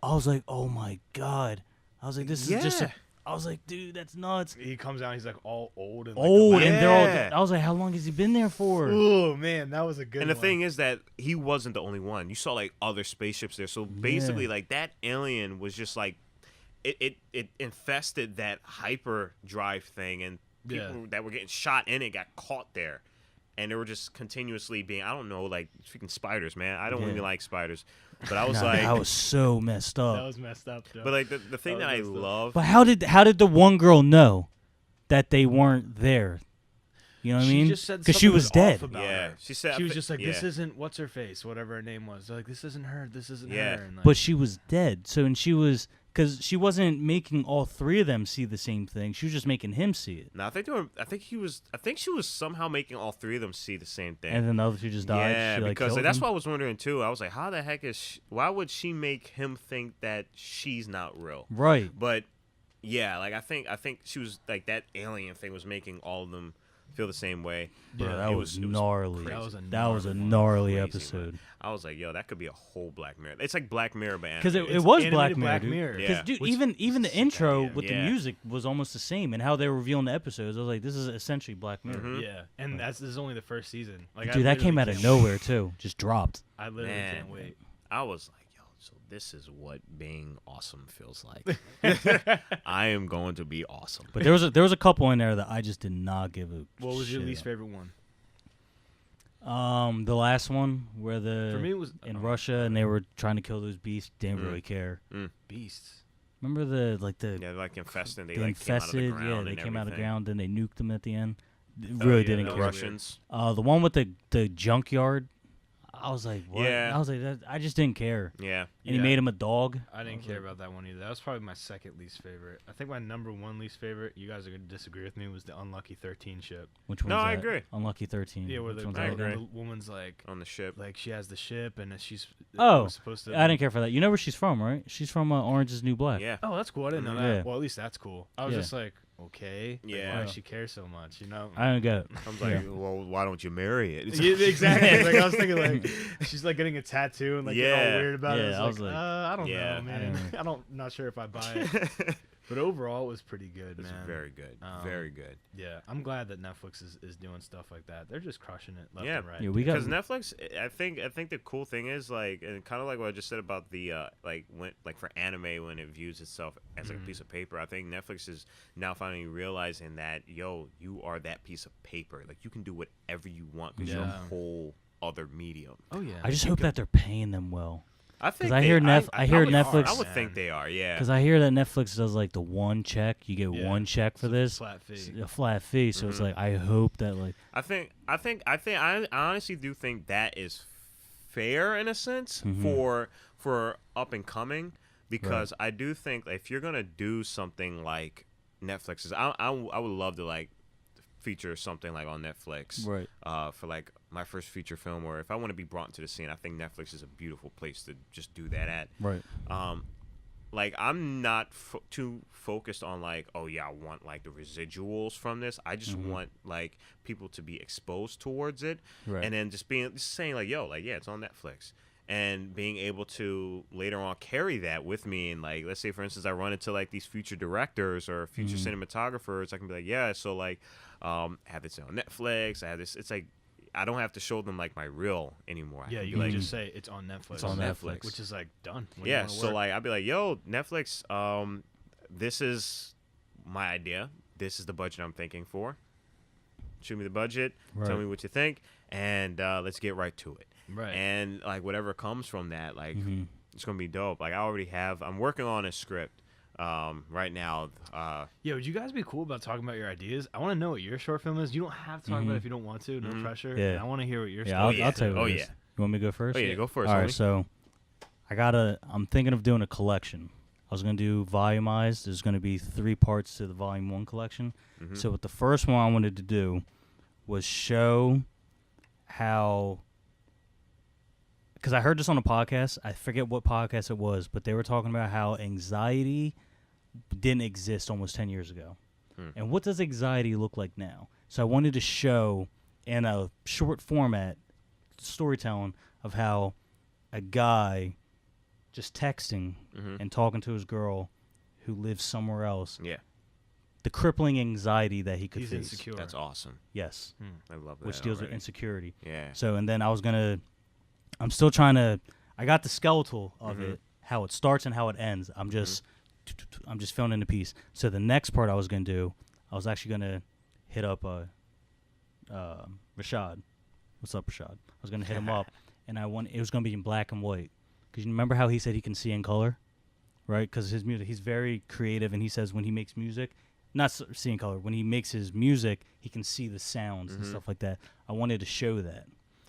oh my god. I was like, this is just. I was like, dude, that's nuts. he comes out, he's like all old and And they're all. Yeah. I was like, how long has he been there for? Oh man, that was a good. and the one. thing is that he wasn't the only one. You saw like other spaceships there. So basically, like that alien was just like, it infested that hyperdrive thing, and people that were getting shot in it got caught there, and they were just continuously being, I don't know, like freaking spiders, man. I don't even like spiders, but I was like, that was so messed up. that was messed up. Though. but like the thing that I love. But how did the one girl know that they weren't there? You know what I mean? Because she was dead. Yeah, she said she was just like, "This isn't what's her face, whatever her name was." They're like, "This isn't her. This isn't her." And like, but she was dead. So and she was because she wasn't making all three of them see the same thing. She was just making him see it. No, I think she was somehow making all three of them see the same thing. And then the other two just died. Yeah, she, because killed that's him. what I was wondering too. I was like, how the heck why would she make him think that she's not real? Right. But yeah, like I think she was like that alien thing was making all of them feel the same way. Bro, Yeah, that it was gnarly. crazy. That was a gnarly Crazy, episode. man. I was like, yo, that could be a whole Black Mirror. It's like Black Mirror, but Because it animated. was animated Black Black Mirror. Mirror. Because Yeah. dude, Which even the intro idea. with the Yeah. music was almost the same, and how they were revealing the episodes. I was like, this is essentially Black Mirror. Mhm. Yeah, and this is only the first season. Like, Dude, that came out of nowhere too. Just dropped. I literally Man. can't wait. I was like, yo, so this is what being awesome feels like. I am going to be awesome. But there was a couple in there that I just did not give a. What was your shit least about. favorite one? The last one where For me, it was in Russia and they were trying to kill those beasts. Didn't really care. Beasts. Remember the Yeah, like infested. They they like infested. came out of the ground. They and came out of the everything. ground. Then they nuked them at the end. It really yeah, didn't that care. was Russians. The one with the junkyard. I was like, what? Yeah. I was like, I just didn't care. Yeah. And he made him a dog. I didn't care about that one either. That was probably my second least favorite. I think my number one least favorite, you guys are going to disagree with me, was the Unlucky 13 ship. Which one's No, I that? agree. Unlucky 13. Yeah, where Which the, one's I that agree. again? the woman's like On the ship. she has the ship and she's Oh, supposed to. I didn't care for that. You know where she's from, right? She's from Orange is the New Black. Yeah. Oh, that's cool. I didn't know Mhm. that. Yeah. Well, at least that's cool. I was Yeah. just like, okay. Like, Yeah. why does she care so much? You know? I don't get it. I was like, well, why don't you marry it? It's Yeah, exactly. Like I was thinking, like she's like getting a tattoo and like getting all Yeah. weird about it. Yeah, I was like, I don't Yeah. know, man. I don't, not sure if I buy it. But overall, it was pretty good, It's man. very good. Very good. Yeah, I'm glad that Netflix is doing stuff like that. They're just crushing it left Yeah. and right. Yeah, we got Because Netflix, I think the cool thing is like, and kind of like what I just said about the like for anime when it views itself as like a piece of paper. I think Netflix is now finally realizing that you are that piece of paper. Like you can do whatever you want because you're a Yeah. whole other medium. Oh yeah. I just hope that they're paying them well. I think I hear Netflix. I would think they are, yeah. Because I hear that Netflix does like the one check. You get one check for this, flat fee. A flat fee. So it's like I hope that like. I honestly do think that is fair in a sense for up and coming, because I do think if you're gonna do something like Netflix's, I would love to like feature something like on Netflix, right? For like my first feature film, or if I want to be brought into the scene, I think Netflix is a beautiful place to just do that at. Right. Like I'm not too focused on like, oh yeah, I want like the residuals from this. I just want like people to be exposed towards it, and then just saying like, yo, like yeah, it's on Netflix. And being able to later on carry that with me, and like, let's say for instance, I run into like these future directors or future cinematographers, I can be like, yeah, so like, I have this on Netflix. I have this. It's like I don't have to show them like my reel anymore. Yeah, you can just say it's on Netflix. It's on Netflix, which is like done. Yeah, so like I'd be like, yo, Netflix, this is my idea. This is the budget I'm thinking for. Shoot me the budget. Tell me what you think, and let's get right to it. Right. And like whatever comes from that, like it's gonna be dope. Like I'm working on a script right now. Yeah, would you guys be cool about talking about your ideas? I want to know what your short film is. You don't have to talk about it if you don't want to. No pressure. Yeah. And I want to hear what your I'll tell you what Oh it yeah. is. You want me to go first? Oh yeah, go first. All right, so I'm thinking of doing a collection. I was gonna do volumized. There's gonna be 3 parts to the volume 1 collection. So what the first one I wanted to do was show how, because I heard this on a podcast. I forget what podcast it was, but they were talking about how anxiety didn't exist almost 10 years ago. And what does anxiety look like now? So I wanted to show in a short format storytelling of how a guy just texting and talking to his girl who lives somewhere else. Yeah. The crippling anxiety that he could He's face. insecure. That's awesome. Yes. I love that. Which deals with insecurity. Yeah. So, and then I'm still trying to, I got the skeletal of it, how it starts and how it ends. I'm just filling in the piece. So the next part I was going to do, I was actually going to hit up Rashad. What's up, Rashad? I was going to hit him up, and it was going to be in black and white. Because you remember how he said he can see in color? Right? Because his music, he's very creative, and he says when he makes music, not see in color, when he makes his music, he can see the sounds and stuff like that. I wanted to show that.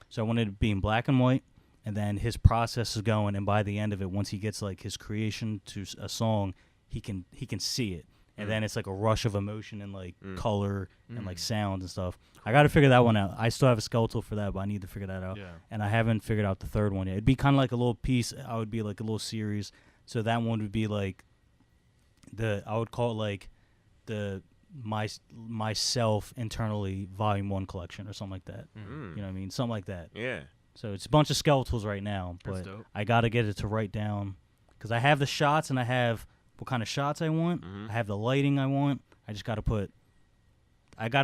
So I wanted it to be in black and white, and then his process is going, and by the end of it, once he gets like his creation to a song, he can see it. And then it's like a rush of emotion and like color and like sounds and stuff. I got to figure that one out. I still have a skeletal for that, but I need to figure that out. Yeah. And I haven't figured out the third one yet. It'd be kind of like a little piece. I would be like a little series. So that one would be like I would call it like the myself internally volume 1 collection or something like that. You know what I mean? Something like that. Yeah. So it's a bunch of skeletals right now, but I got to get it to write down because I have the shots and I have what kind of shots I want. I have the lighting I want. I just got to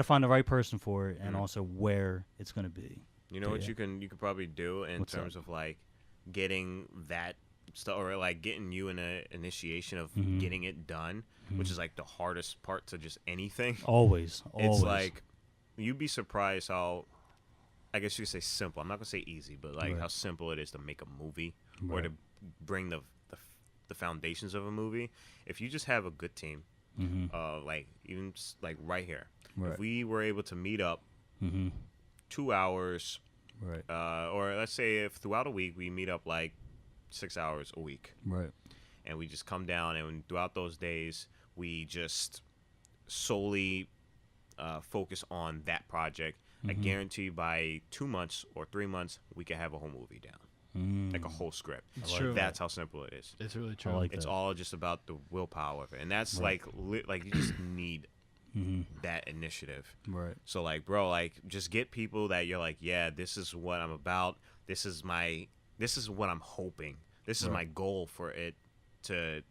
find the right person for it and also where it's going to be. You know what you could probably do in terms of like getting that stuff, or like getting you in an initiation of getting it done, which is like the hardest part to just anything. Always. It's like you'd be surprised how, I guess you could say simple. I'm not gonna say easy, but like how simple it is to make a movie or to bring the foundations of a movie. If you just have a good team, like even like right here, if we were able to meet up 2 hours, or let's say if throughout a week we meet up like 6 hours a week, and we just come down, and throughout those days we just solely focus on that project. I guarantee by 2 months or 3 months we can have a whole movie down, like a whole script. It's true. That's how simple it is. It's really true. It's all just about the willpower of it, and that's like you just need that initiative. So like, bro, like just get people that you're like, yeah, this is what I'm about. This is what I'm hoping. This is my goal for it to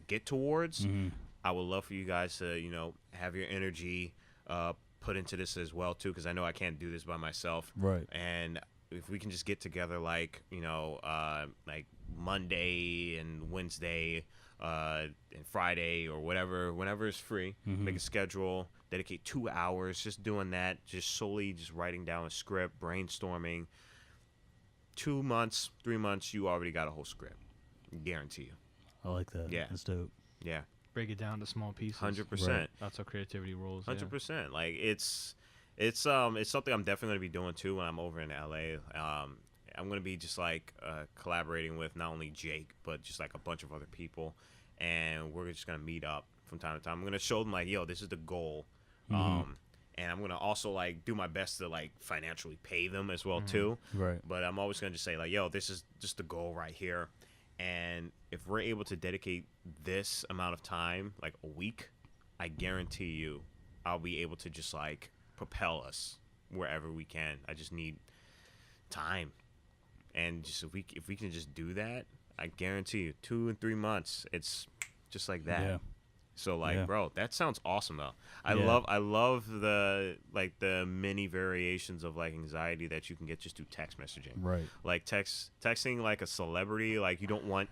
get towards. I would love for you guys to, have your energy put into this as well too, because I know I can't do this by myself. And if we can just get together, like like Monday and Wednesday and Friday or whenever it's free, make a schedule, dedicate 2 hours just doing that, just solely just writing down a script, brainstorming. 2 months, 3 months, you already got a whole script. Guarantee you. I like that. Yeah. That's dope. Yeah. Break it down to small pieces. 100%. Right. That's how creativity rolls. 100%. Like it's something I'm definitely gonna be doing too when I'm over in LA. I'm gonna be just like collaborating with not only Jake but just like a bunch of other people, and we're just gonna meet up from time to time. I'm gonna show them like, yo, this is the goal, and I'm gonna also like do my best to like financially pay them as well too. Right. But I'm always gonna just say like, yo, this is just the goal right here, and if we're able to dedicate this amount of time, like a week, I guarantee you, I'll be able to just like propel us wherever we can. I just need time, and just if we can just do that, I guarantee you 2 and 3 months, it's just like that. Yeah. So like, bro, that sounds awesome though. I Yeah. love the the many variations of like anxiety that you can get just through text messaging. Right. Like texting like a celebrity, like you don't want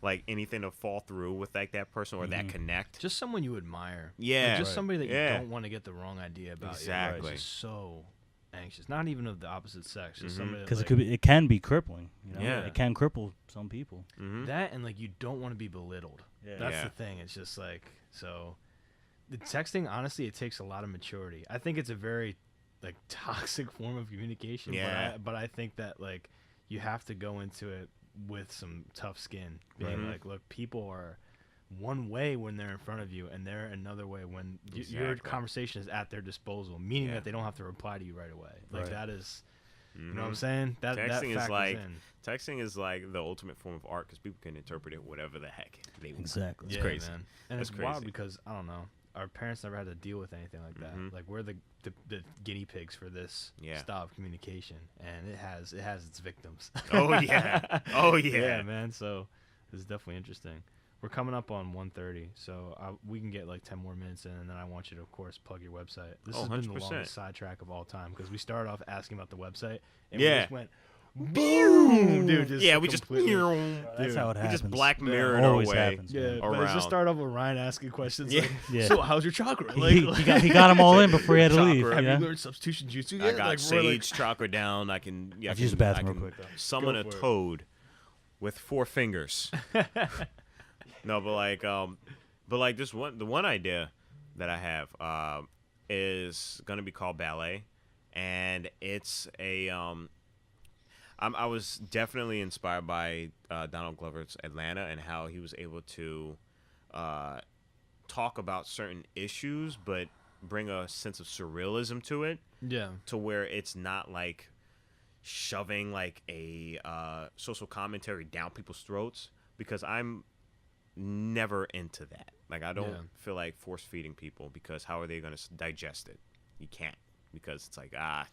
like anything to fall through with like that person or that connect. Just someone you admire. Yeah. Like, just somebody that you Yeah. don't want to get the wrong idea about. Exactly. You're just so anxious. Not even of the opposite sex. Just somebody Because that, it can be crippling. You know? Yeah. It can cripple some people. that, and like you don't want to be belittled. Yeah. That's Yeah. the thing. It's just like, so the texting, honestly, it takes a lot of maturity. I think it's a very like toxic form of communication. Yeah. But I think that like you have to go into it with some tough skin, being like, look, people are one way when they're in front of you, and they're another way when your conversation is at their disposal, meaning that they don't have to reply to you right away. Like that is, you know what I'm saying? Texting is like the ultimate form of art because people can interpret it whatever the heck they want. Exactly. It's crazy, man. And That's it's wild crazy. because I don't know, our parents never had to deal with anything like that. Like we're the guinea pigs for this style of communication, and it has its victims. Oh yeah, oh yeah, yeah, man. So this is definitely interesting. We're coming up on 1:30, so we can get like 10 more minutes in, and then I want you to, of course, plug your website. This has been the 100%. longest sidetrack of all time because we started off asking about the website, and Yeah. we just went boom, dude. Just yeah, we just That's how it we happens. just Black Mirrored our Always way. happens. Yeah, but around. let's just start off with Ryan asking questions. Yeah. Like, Yeah. so how's your chakra? Like, He got them all in before he had to leave. Chakra. have Yeah. you learned substitution jutsu I yet? got Like, we're sage chakra down. I can. Yeah, I've used the bathroom I real can quick, though. Summon Go a for it. toad with 4 fingers. No, but like this one, the one idea that I have is gonna be called ballet, and it's a I was definitely inspired by Donald Glover's Atlanta and how he was able to talk about certain issues, but bring a sense of surrealism to it. Yeah. To where it's not like shoving like a social commentary down people's throats, because I'm never into that. Like I don't feel like force feeding people, because how are they going to digest it? You can't, because it's like now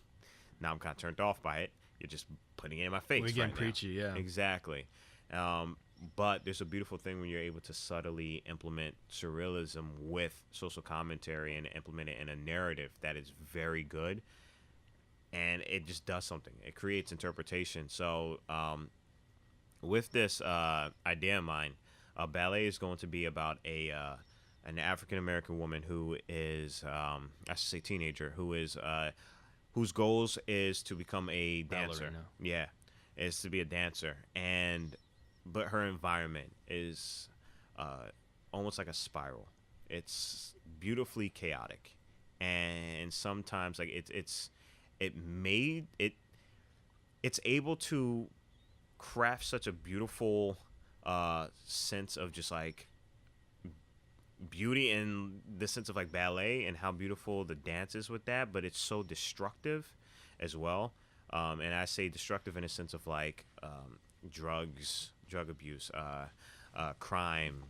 I'm kind of turned off by it. You're just putting it in my face. We're getting right preachy, yeah. Exactly. But there's a beautiful thing when you're able to subtly implement surrealism with social commentary and implement it in a narrative that is very good, and it just does something. It creates interpretation. So with this idea in mind, ballet is going to be about an African American woman who is I should say teenager, who is whose goals is to become a dancer. Ballerina. Yeah, is to be a dancer, but her environment is almost like a spiral. It's beautifully chaotic, and sometimes like it's able to craft such a beautiful sense of just like beauty in the sense of like ballet and how beautiful the dance is with that, but it's so destructive as well. And I say destructive in a sense of like drug abuse, crime,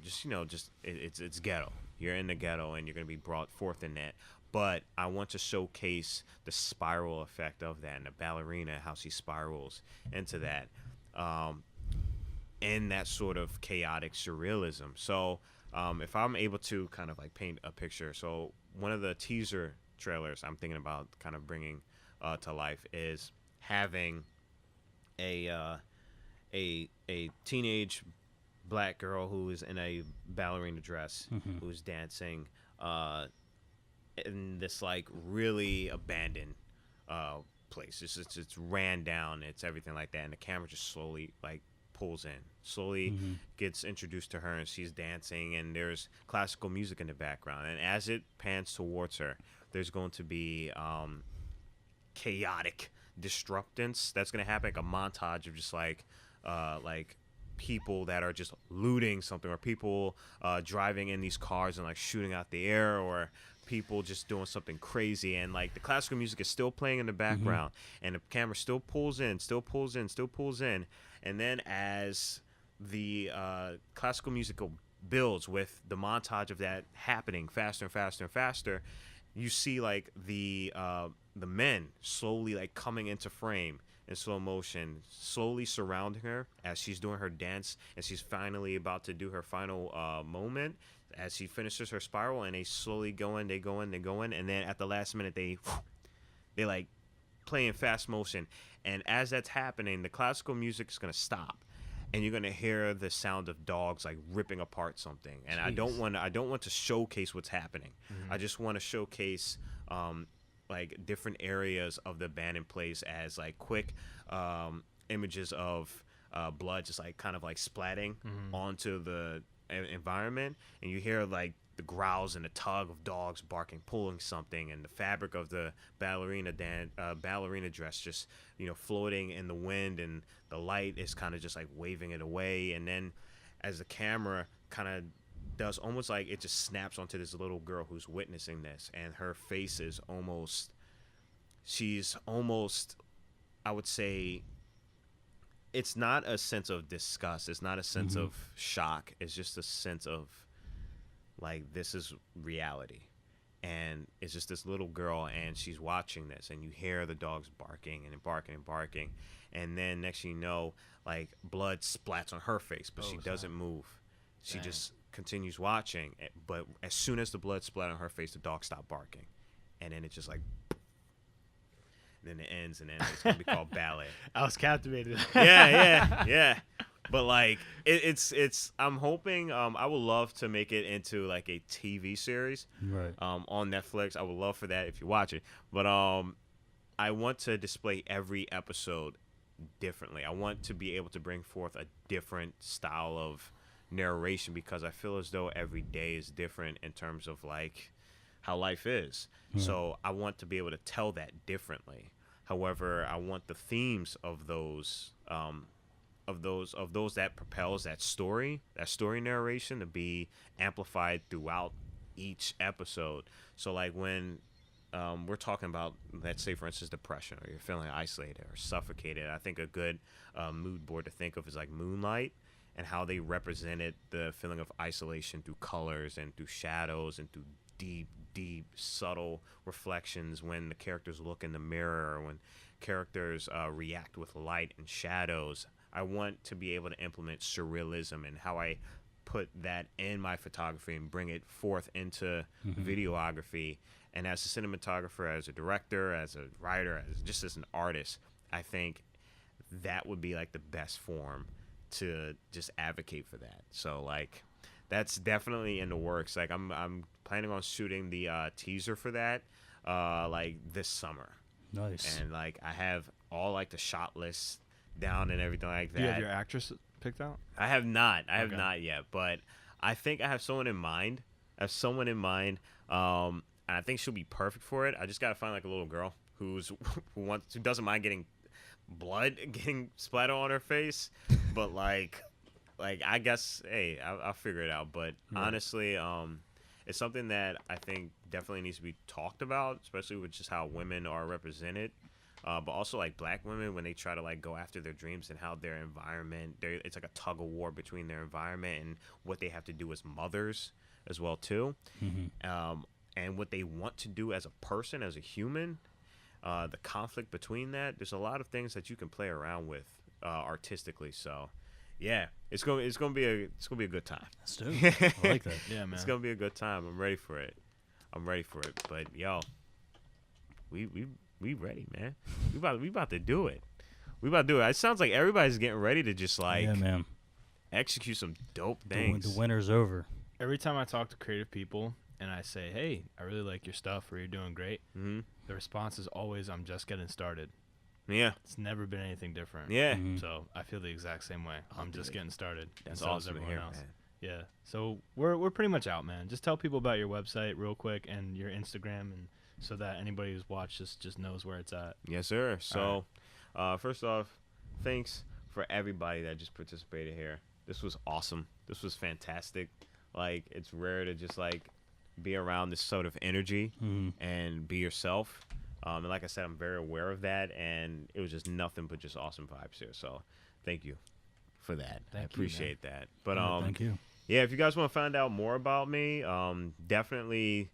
it's ghetto. You're in the ghetto and you're going to be brought forth in that. But I want to showcase the spiral effect of that, and the ballerina, how she spirals into that, in that sort of chaotic surrealism. So if I'm able to kind of like paint a picture, so one of the teaser trailers I'm thinking about kind of bringing to life is having a teenage black girl who is in a ballerina dress, who's dancing in this like really abandoned place. It's ran down. It's everything like that, and the camera just slowly like pulls in, slowly gets introduced to her, and she's dancing, and there's classical music in the background. And as it pans towards her, there's going to be chaotic disruptance that's going to happen, like a montage of just like people that are just looting something, or people driving in these cars and like shooting out the air, or people just doing something crazy, and like the classical music is still playing in the background, and the camera still pulls in, and then as the classical music builds with the montage of that happening faster and faster and faster, you see like the men slowly like coming into frame in slow motion, slowly surrounding her as she's doing her dance, and she's finally about to do her final moment as she finishes her spiral, and they slowly go in, and then at the last minute they like play in fast motion, and as that's happening, the classical music is going to stop, and you're going to hear the sound of dogs like ripping apart something. And Jeez. I don't want to showcase what's happening. I just want to showcase like different areas of the abandoned place as like quick images of blood just like kind of like splatting onto the environment, and you hear like the growls and the tug of dogs barking, pulling something, and the fabric of the ballerina dress just floating in the wind, and the light is kind of just like waving it away. And then as the camera kind of does, almost like it just snaps onto this little girl who's witnessing this, and her face is she's almost, I would say, it's not a sense of disgust, it's not a sense of shock, it's just a sense of like, this is reality, and it's just this little girl, and she's watching this, and you hear the dogs barking and barking, and then next thing you know, like blood splats on her face, but she doesn't move. She just continues watching, but as soon as the blood splat on her face, the dog stopped barking, and then it just like, then it ends, and then it's gonna be called ballet. I was captivated. yeah. But like it's I'm hoping I would love to make it into like a TV series, right? On Netflix. I would love for that if you watch it. But I want to display every episode differently. I want to be able to bring forth a different style of narration, because I feel as though every day is different in terms of like how life is. So I want to be able to tell that differently. However, I want the themes of those that propels that story narration to be amplified throughout each episode. So like when we're talking about, let's say for instance, depression, or you're feeling isolated or suffocated, I think a good mood board to think of is like Moonlight, and how they represented the feeling of isolation through colors and through shadows and through deep, subtle reflections when the characters look in the mirror, or when characters react with light and shadows. I want to be able to implement surrealism and how I put that in my photography and bring it forth into videography. And as a cinematographer, as a director, as a writer, as an artist, I think that would be like the best form to just advocate for that. So like, that's definitely in the works. Like I'm planning on shooting the teaser for that like this summer. Nice. And like I have all like the shot lists down and everything like that. Do you have your actress picked out? I have not. I have not yet, but I think I have someone in mind. And I think she'll be perfect for it. I just gotta find like a little girl who doesn't mind getting blood getting splattered on her face, but like I guess, hey, I'll figure it out. But honestly, it's something that I think definitely needs to be talked about, especially with just how women are represented. But also like black women, when they try to like go after their dreams, and how their environment, it's like a tug of war between their environment and what they have to do as mothers as well too. And what they want to do as a person, as a human, the conflict between that. There's a lot of things that you can play around with artistically. So yeah, it's gonna be a good time. Let's do it. I like that. Yeah, man. It's gonna be a good time. I'm ready for it. But yo, we ready, man. We about to do it. It sounds like everybody's getting ready to just like execute some dope things. The winter's over. Every time I talk to creative people, and I say, hey, I really like your stuff, or you're doing great, the response is always, I'm just getting started. Yeah. It's never been anything different. Yeah. So I feel the exact same way. I'm just getting started. That's and so awesome is to everyone hear, else. man. Yeah. So we're pretty much out, man. Just tell people about your website real quick and your Instagram, and so that anybody who's watched this just knows where it's at. Yes, sir. So, first off, thanks for everybody that just participated here. This was awesome. This was fantastic. Like, it's rare to just like be around this sort of energy and be yourself. And like I said, I'm very aware of that, and it was just nothing but just awesome vibes here. So, thank you for that. I appreciate that. But thank you. Yeah, if you guys want to find out more about me, definitely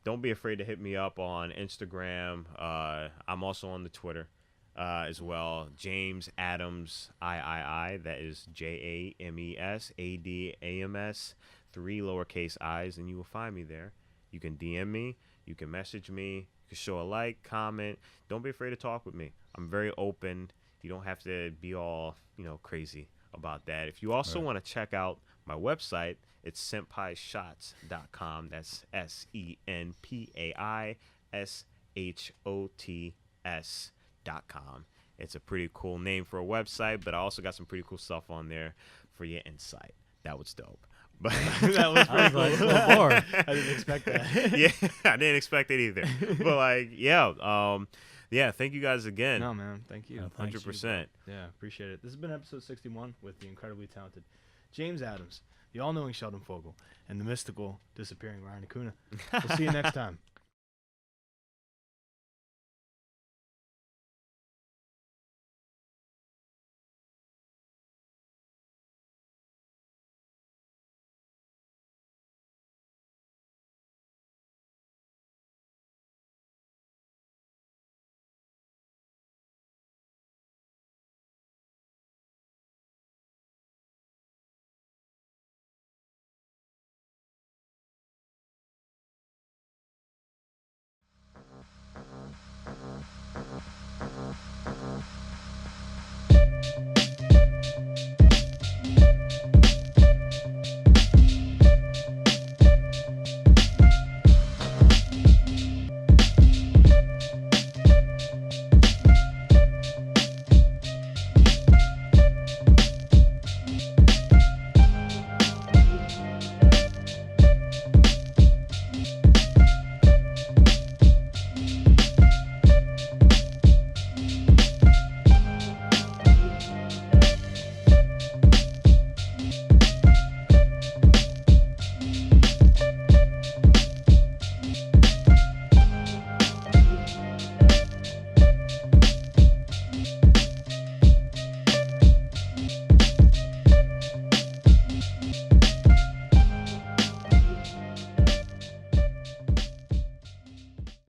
don't be afraid to hit me up on Instagram. I'm also on the Twitter as well. James Adams III. That is JAMESADAMS, 3 lowercase i's, and you will find me there. You can DM me. You can message me. You can show a like, comment. Don't be afraid to talk with me. I'm very open. You don't have to be all, crazy about that. If you also want to check out my website, it's senpaishots.com. That's SenPaishots.com. It's a pretty cool name for a website, but I also got some pretty cool stuff on there for your insight. That was dope. But that was pretty cool. I didn't expect that. Yeah, I didn't expect it either. But yeah, thank you guys again. No, man, thank you. 100%. Yeah, appreciate it. This has been episode 61 with the incredibly talented James Adams, the all-knowing Sheldon Fogel, and the mystical disappearing Ryan Acuna. We'll see you next time.